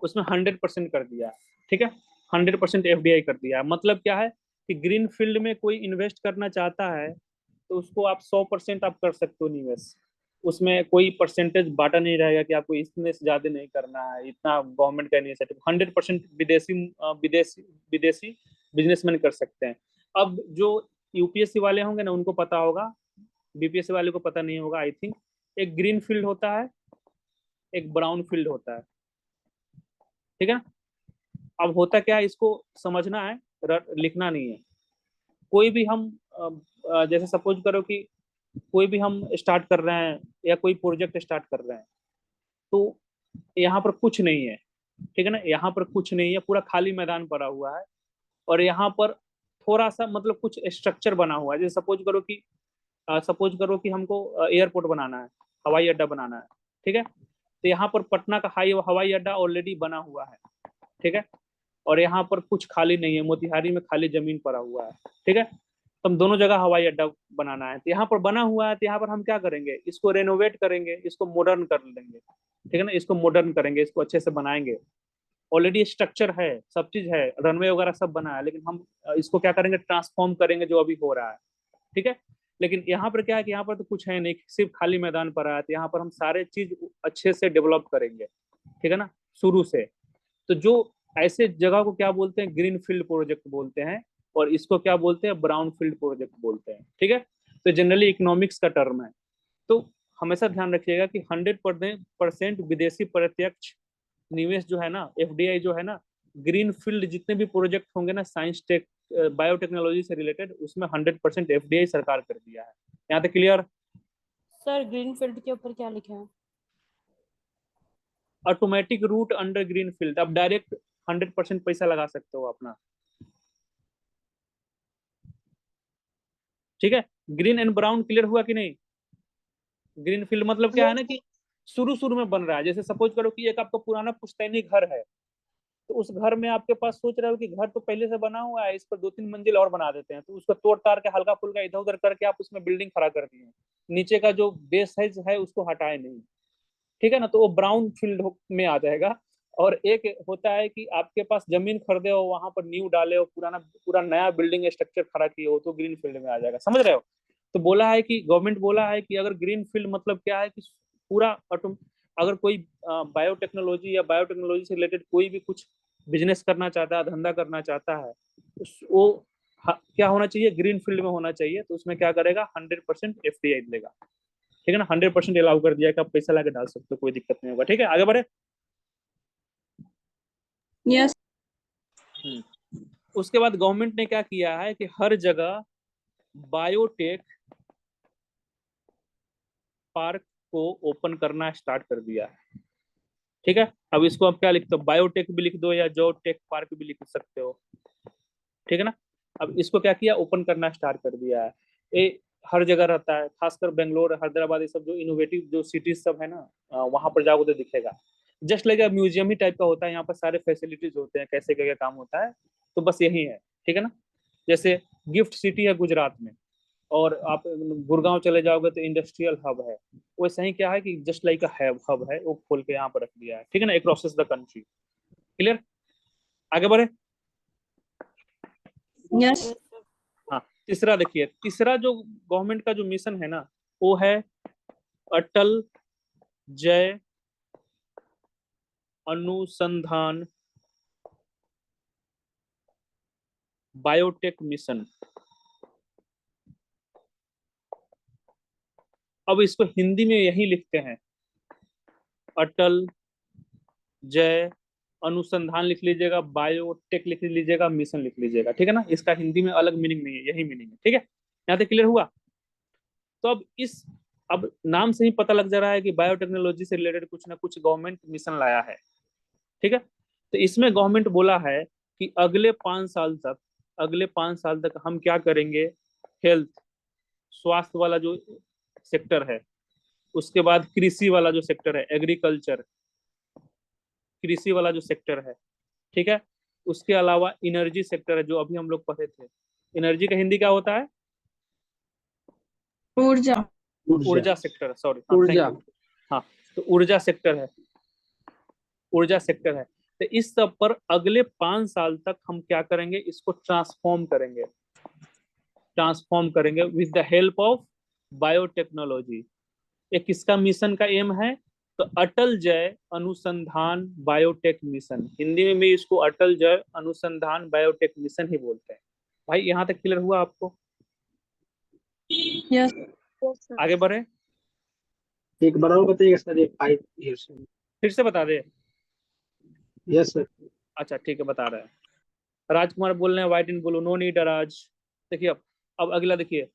उसमें 100% कर दिया है, ठीक है। 100% एफडीआई कर दिया है। मतलब क्या है कि ग्रीन फील्ड में कोई इन्वेस्ट करना चाहता है, तो उसको आप 100% आप कर सकते हो निवेश। उसमें कोई परसेंटेज बांटा नहीं रहेगा कि आपको इसमें से ज्यादा नहीं करना है, इतना गवर्नमेंट का इनिशिएटिव। 100% विदेशी विदेशी विदेशी बिजनेसमैन कर सकते हैं। अब जो यूपीएससी वाले होंगे ना उनको पता होगा, बीपीएससी वाले को पता नहीं होगा आई थिंक। एक ग्रीन फील्ड होता है, एक ब्राउन फील्ड होता है, ठीक है। अब होता क्या है, इसको समझना है, लिखना नहीं है। कोई भी हम जैसे सपोज करो कि कोई भी हम स्टार्ट कर रहे हैं या कोई प्रोजेक्ट स्टार्ट कर रहे हैं, तो यहाँ पर कुछ नहीं है, ठीक है ना, यहाँ पर कुछ नहीं है, पूरा खाली मैदान पड़ा हुआ है। और यहाँ पर थोड़ा सा मतलब कुछ स्ट्रक्चर बना हुआ है। जैसे सपोज करो कि हमको एयरपोर्ट बनाना है, हवाई अड्डा बनाना है, ठीक है। तो यहाँ पर पटना का हवाई अड्डा ऑलरेडी बना हुआ है, ठीक है। और यहाँ पर कुछ खाली नहीं है, मोतिहारी में खाली जमीन पड़ा हुआ है, ठीक है। तो हम दोनों जगह हवाई अड्डा बनाना है, तो यहाँ पर बना हुआ है, तो यहाँ पर हम क्या करेंगे, इसको रेनोवेट करेंगे, इसको मॉडर्न कर लेंगे, ठीक है ना, इसको मॉडर्न करेंगे, इसको अच्छे से बनाएंगे। ऑलरेडी स्ट्रक्चर है, सब चीज है, रनवे वगैरह सब बना है, लेकिन हम इसको क्या करेंगे, ट्रांसफॉर्म करेंगे जो अभी हो रहा है, ठीक है। लेकिन यहाँ पर क्या है कि यहाँ पर तो कुछ है नहीं, सिर्फ खाली मैदान पड़ा है, तो यहाँ पर हम सारे चीज अच्छे से डेवलप करेंगे, ठीक है ना, शुरू से। तो जो ऐसे जगह को क्या बोलते हैं, ग्रीन फील्ड प्रोजेक्ट बोलते हैं, और इसको क्या बोलते हैं, ब्राउन फील्ड प्रोजेक्ट बोलते हैं, ठीक है। तो जनरली इकोनॉमिक्स का टर्म है। तो हमेशा ध्यान रखिएगा कि 100% विदेशी प्रत्यक्ष निवेश जो है ना, एफडीआई जो है ना, ग्रीन फील्ड जितने भी प्रोजेक्ट होंगे ना साइंस टेक बायोटेक्नोलॉजी से रिलेटेड, उसमें 100% एफडीआई सरकार कर दिया है। यहाँ तक क्लियर? सर ग्रीन फील्ड के ऊपर क्या लिखा है? Automatic route under green field, आप डायरेक्ट 100% पैसा लगा सकते हो अपना, ठीक है। ग्रीन एंड ब्राउन क्लियर हुआ कि नहीं? ग्रीन फील्ड मतलब क्या है ना कि शुरू में बन रहा है। जैसे सपोज करो कि एक आपका पुराना पुश्तैनी घर है, तो उस घर में आपके पास सोच रहे हो कि घर तो पहले से बना हुआ है, इस पर 2-3 मंजिल और बना देते हैं, तो उसको तोड़ ताड़ के हल्का फुल्का इधर उधर करके आप उसमें बिल्डिंग खड़ा कर दिए, नीचे का जो बेस है उसको हटाए नहीं, ठीक है ना, तो वो ब्राउन फील्ड में आ जाएगा। और एक होता है कि आपके पास जमीन खरीदे हो, वहां पर नींव डाले हो, पूरा नया बिल्डिंग स्ट्रक्चर खड़ा किए हो, तो ग्रीन फील्ड में आ जाएगा। समझ रहे हो? तो बोला है कि गवर्नमेंट बोला है कि अगर ग्रीन फील्ड मतलब क्या है कि पूरा अगर कोई बायोटेक्नोलॉजी या बायोटेक्नोलॉजी से रिलेटेड कोई भी कुछ बिजनेस करना चाहता है, धंधा करना चाहता है, वो क्या होना चाहिए, ग्रीन फील्ड में होना चाहिए। तो उसमें क्या करेगा, 100% एफडीआई देगा, ठीक है ना, 100% अलाउ कर दिया कि आप पैसा लाके डाल सकते हो, कोई दिक्कत नहीं होगा, ठीक है। आगे बढ़े। यस। उसके बाद गवर्नमेंट ने क्या किया है कि हर जगह बायोटेक पार्क को ओपन करना स्टार्ट कर दिया है, ठीक है। अब इसको आप क्या लिखते हो, बायोटेक भी लिख दो या जो टेक पार्क भी लिख सकते हो, ठीक है ना। अब इसको क्या किया, ओपन करना स्टार्ट कर दिया है। ये हर जगह रहता है, खासकर बेंगलोर, हैदराबाद, ये सब जो इनोवेटिव जो सिटीज सब है ना, वहां पर जाओगे तो दिखेगा। जस्ट लाइक म्यूजियम ही टाइप का होता है, यहाँ पर सारे फैसिलिटीज होते हैं, कैसे क्या काम होता है, तो बस यही है, ठीक है ना। जैसे गिफ्ट सिटी है गुजरात में, और आप गुड़गांव चले जाओगे तो इंडस्ट्रियल हब है, वैसे ही क्या है कि जस्ट लाइक हब है, वो खोल के यहाँ पर रख दिया है, ठीक है ना, अक्रॉस द कंट्री। क्लियर? आगे बढ़े। यस। हाँ, तीसरा देखिए, तीसरा जो गवर्नमेंट का जो मिशन है ना, वो है अटल जय अनुसंधान बायोटेक मिशन। अब इसको हिंदी में यही लिखते हैं, अटल जय अनुसंधान लिख लीजिएगा, बायोटेक लिख लीजिएगा, मिशन लिख लीजिएगा, ठीक है ना। इसका हिंदी में अलग मीनिंग नहीं है, यही मीनिंग है, ठीक है। यहाँ तक क्लियर हुआ? तो अब नाम से ही पता लग जा रहा है कि बायोटेक्नोलॉजी से रिलेटेड कुछ ना कुछ गवर्नमेंट मिशन लाया है, ठीक है। तो इसमें गवर्नमेंट बोला है कि अगले 5 साल तक हम क्या करेंगे, हेल्थ, स्वास्थ्य वाला जो सेक्टर है, उसके बाद कृषि वाला जो सेक्टर है, एग्रीकल्चर, कृषि वाला जो सेक्टर है, ठीक है, उसके अलावा एनर्जी सेक्टर है, जो अभी हम लोग पढ़े थे। एनर्जी का हिंदी क्या होता है? ऊर्जा। ऊर्जा सेक्टर, सॉरी, ऊर्जा। हाँ, तो ऊर्जा सेक्टर है, ऊर्जा सेक्टर है। तो इस सब पर अगले 5 साल तक हम क्या करेंगे, इसको ट्रांसफॉर्म करेंगे with the help of biotechnology. ये किसका मिशन का एम है? तो अटल जय अनुसंधान बायोटेक मिशन, हिंदी में भी इसको अटल जय अनुसंधान बायोटेक मिशन ही बोलते हैं, भाई यहाँ तक क्लियर हुआ आपको? यस आगे बढ़े, एक बार और बताइएगा सर, ये 5 years। फिर से बता दे। Yes sir. अच्छा ठीक है, बता रहे हैं। राजकुमार बोल रहे हैं white and blue, no need Raj. देखिए अब अगला देखिए,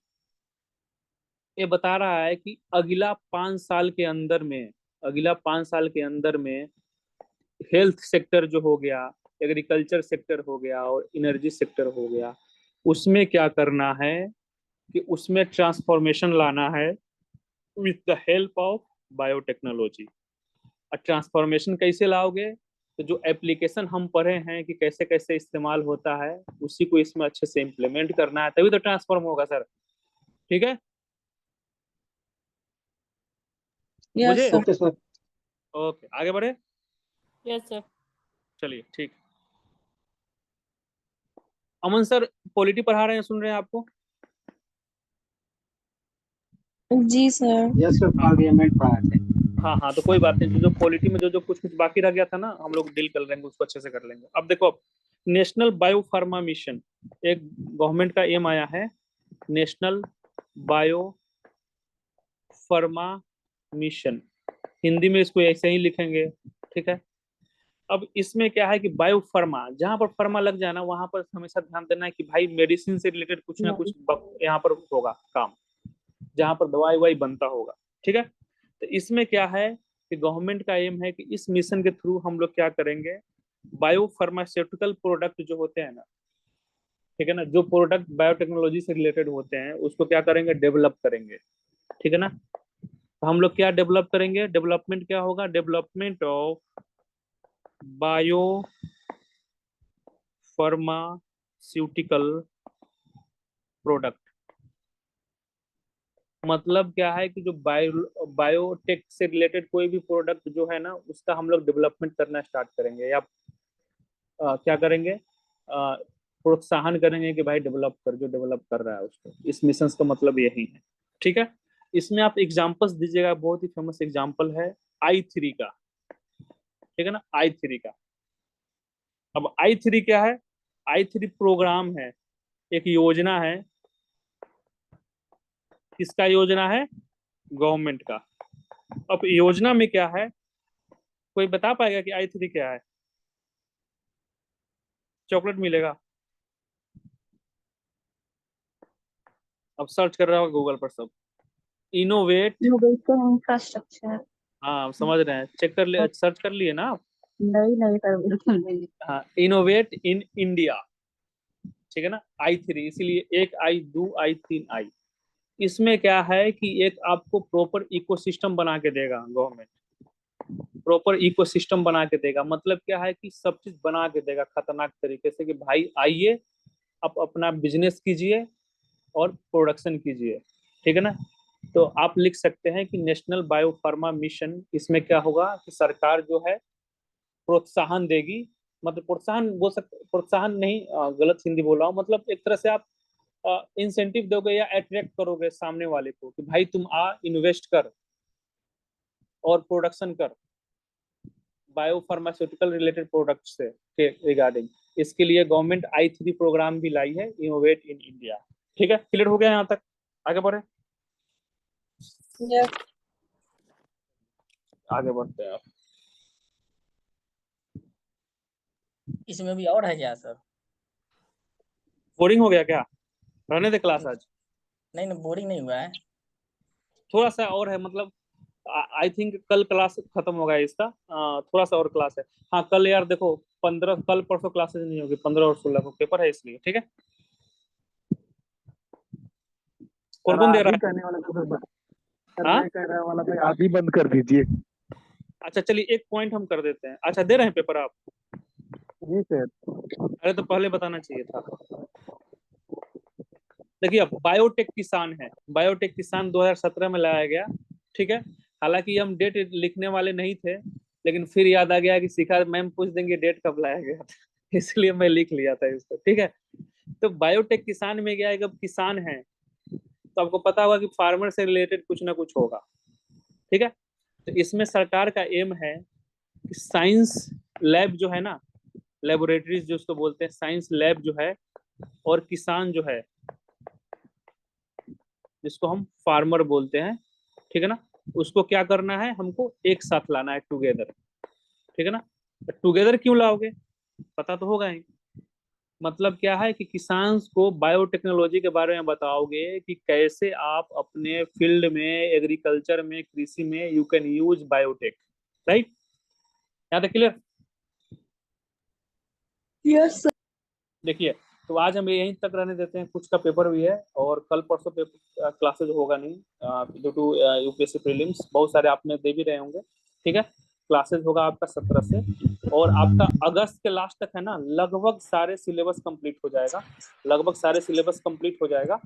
ये बता रहा है कि अगला 5 साल के अंदर में, अगला 5 साल के अंदर में हेल्थ सेक्टर जो हो गया, एग्रीकल्चर सेक्टर हो गया और एनर्जी सेक्टर हो गया, उसमें क्या करना है कि उसमें ट्रांसफॉर्मेशन लाना है with the help of biotechnology. और ट्रांसफॉर्मेशन कैसे लाओगे? तो जो एप्लीकेशन हम पढ़े हैं कि कैसे कैसे इस्तेमाल होता है, उसी को इसमें अच्छे से इम्प्लीमेंट करना है, तभी तो ट्रांसफॉर्म होगा सर। ठीक है, यस मुझे सर। Okay sir. ओके आगे बढ़े। Yes sir. चलिए ठीक। अमन सर पॉलिटी पढ़ा रहे हैं, सुन रहे हैं आपको? जी सर। यस सर, पार्लियामेंट पढ़ाए थे। हाँ हाँ, तो कोई बात नहीं, जो जो पॉलिटी में जो जो कुछ कुछ बाकी रह गया था ना, हम लोग डील कर लेंगे, उसको अच्छे से कर लेंगे। अब देखो, नेशनल बायो फार्मा मिशन, एक गवर्नमेंट का एम आया है, national bio pharma mission. Hindi में इसको ऐसे ही लिखेंगे, ठीक है। अब इसमें क्या है कि बायो फार्मा, जहां पर फार्मा लग जाए ना, वहां पर हमेशा ध्यान देना है कि भाई मेडिसिन से रिलेटेड कुछ ना कुछ यहाँ पर होगा काम, जहां पर दवाई ववाई बनता होगा, ठीक है। तो इसमें क्या है कि गवर्नमेंट का एम है कि इस मिशन के थ्रू हम लोग क्या करेंगे, बायो फार्मास्यूटिकल प्रोडक्ट जो होते हैं ना, ठीक है ना, जो प्रोडक्ट बायोटेक्नोलॉजी से रिलेटेड होते हैं, उसको क्या करेंगे, डेवलप करेंगे, ठीक है ना। तो हम लोग क्या डेवलप करेंगे, डेवलपमेंट क्या होगा, development of bio pharmaceutical product. मतलब क्या है कि जो बायोटेक से रिलेटेड कोई भी प्रोडक्ट जो है ना, उसका हम लोग डेवलपमेंट करना स्टार्ट करेंगे, या क्या करेंगे, प्रोत्साहन करेंगे कि भाई डेवलप कर, जो डेवलप कर रहा है उसको। इस मिशन का मतलब यही है, ठीक है। इसमें आप एग्जांपल्स दीजिएगा, बहुत ही फेमस एग्जांपल है I3 का, ठीक है ना, I3 का। अब I3 क्या है? I3 प्रोग्राम है, एक योजना है। किसका योजना है? गवर्नमेंट का। अब योजना में क्या है, कोई बता पाएगा कि I3 क्या है? चॉकलेट मिलेगा, अब सर्च कर रहा होगा गूगल पर सब। Innovate, innovation infrastructure. हाँ समझ रहे हैं, चेक कर ले, सर्च कर लिए ना आप? नहीं नहीं सर, बिल्कुल नहीं। हाँ, इनोवेट इन इंडिया, ठीक है ना, I3, इसीलिए एक I, दो I, तीन I। इसमें क्या है कि एक आपको प्रॉपर इकोसिस्टम बना के देगा गवर्नमेंट, प्रॉपर इकोसिस्टम बना के देगा। मतलब क्या है कि सब चीज बना के देगा खतरनाक तरीके से, कि भाई आइए आप अपना बिजनेस कीजिए और प्रोडक्शन कीजिए, ठीक है ना। तो आप लिख सकते हैं कि नेशनल बायो फार्मा मिशन, इसमें क्या होगा कि सरकार जो है प्रोत्साहन देगी, मतलब प्रोत्साहन बोल सकते, प्रोत्साहन नहीं, गलत हिंदी बोल रहा हूँ, मतलब एक तरह से आप इंसेंटिव दोगे या अट्रैक्ट करोगे सामने वाले को कि भाई तुम आ, इन्वेस्ट कर और प्रोडक्शन कर बायो फार्मास्यूटिकल रिलेटेड प्रोडक्ट से के रिगार्डिंग। इसके लिए गवर्नमेंट I3 प्रोग्राम भी लाई है, इनोवेट इन इंडिया, ठीक है। क्लियर हो गया यहाँ तक? आगे बढ़े, यस आगे बढ़ते हैं आप। इसमें भी और है क्या सर? बोरिंग हो गया क्या? रहने दे क्लास आज। नहीं नहीं, बोरिंग नहीं हुआ है। थोड़ा सा और है, मतलब आई थिंक कल क्लास खत्म होगा इसका, थोड़ा सा और क्लास है। हाँ कल यार देखो, 15 कल परसों क्लासेस नहीं होगी, 15 और 16 को पेपर है, इसलिए ठीक है। कौन कौन दे रहा है? करने वाला सर, हाँ मैं कह रहा वाला भाई, आप ही बंद कर दीजिए। अच्छा चलिए, एक पॉइंट हम कर देते हैं। अच्छा दे रहे हैं पेपर आप? जी सर। अरे तो पहले बताना चाहिए था। देखिए अब बायोटेक किसान है, बायोटेक किसान 2017 में लाया गया, ठीक है। हालांकि हम डेट लिखने वाले नहीं थे, लेकिन फिर याद आ गया कि शिखा मैम पूछ देंगे डेट कब लाया गया था, इसलिए मैं लिख लिया था इसको, ठीक है। तो बायोटेक किसान में क्या है, जब किसान है तो आपको पता होगा कि फार्मर से रिलेटेड कुछ ना कुछ होगा, ठीक है। तो इसमें सरकार का एम है कि साइंस लैब जो है ना, लेबोरेटरीज जो उसको बोलते हैं, साइंस लैब जो है और किसान जो है, जिसको हम फार्मर बोलते हैं, ठीक है ना, उसको क्या करना है, हमको एक साथ लाना है, टुगेदर, ठीक है ना। टुगेदर क्यों लाओगे, पता तो होगा ही। मतलब क्या है कि किसान को बायोटेक्नोलॉजी के बारे में बताओगे कि कैसे आप अपने फील्ड में, एग्रीकल्चर में, कृषि में you can use biotech, right. यहाँ तक क्लियर? Yes sir. देखिए, तो आज हम यहीं तक रहने देते हैं, कुछ का पेपर भी है और कल परसों पेपर क्लासेज होगा नहीं ड्यू टू यूपीएससी प्रीलिम्स, बहुत सारे आपने दे भी रहे होंगे, ठीक है। क्लासेज होगा आपका 17 से, और आपका अगस्त के लास्ट तक है ना, लगभग सारे सिलेबस कंप्लीट हो जाएगा, लगभग सारे सिलेबस कंप्लीट हो जाएगा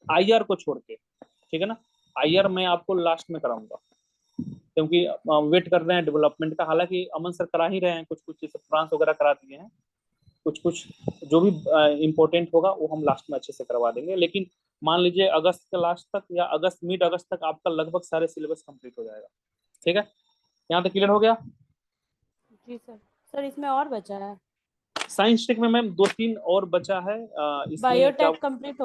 आईआर को छोड़ के, ठीक है ना। आईआर मैं आपको लास्ट में कराऊंगा, क्योंकि वेट कर रहे हैं डेवलपमेंट का। हालांकि अमन सर करा ही रहे हैं, कुछ कुछ जैसे फ्रांस वगैरह करा दिए हैं, कुछ कुछ जो भी इम्पोर्टेंट होगा वो हम लास्ट में अच्छे से करवा देंगे। लेकिन मान लीजिए अगस्त के लास्ट तक या अगस्त, मिड अगस्त तक आपका लगभग सारे सिलेबस कंप्लीट हो जाएगा, ठीक है। यहाँ तक क्लियर हो गया? जी सर। सर इसमें और बचा है, साइंस टेक में मैम 2-3 और बचा है इसमें क्या बायोटेक कंप्लीट हो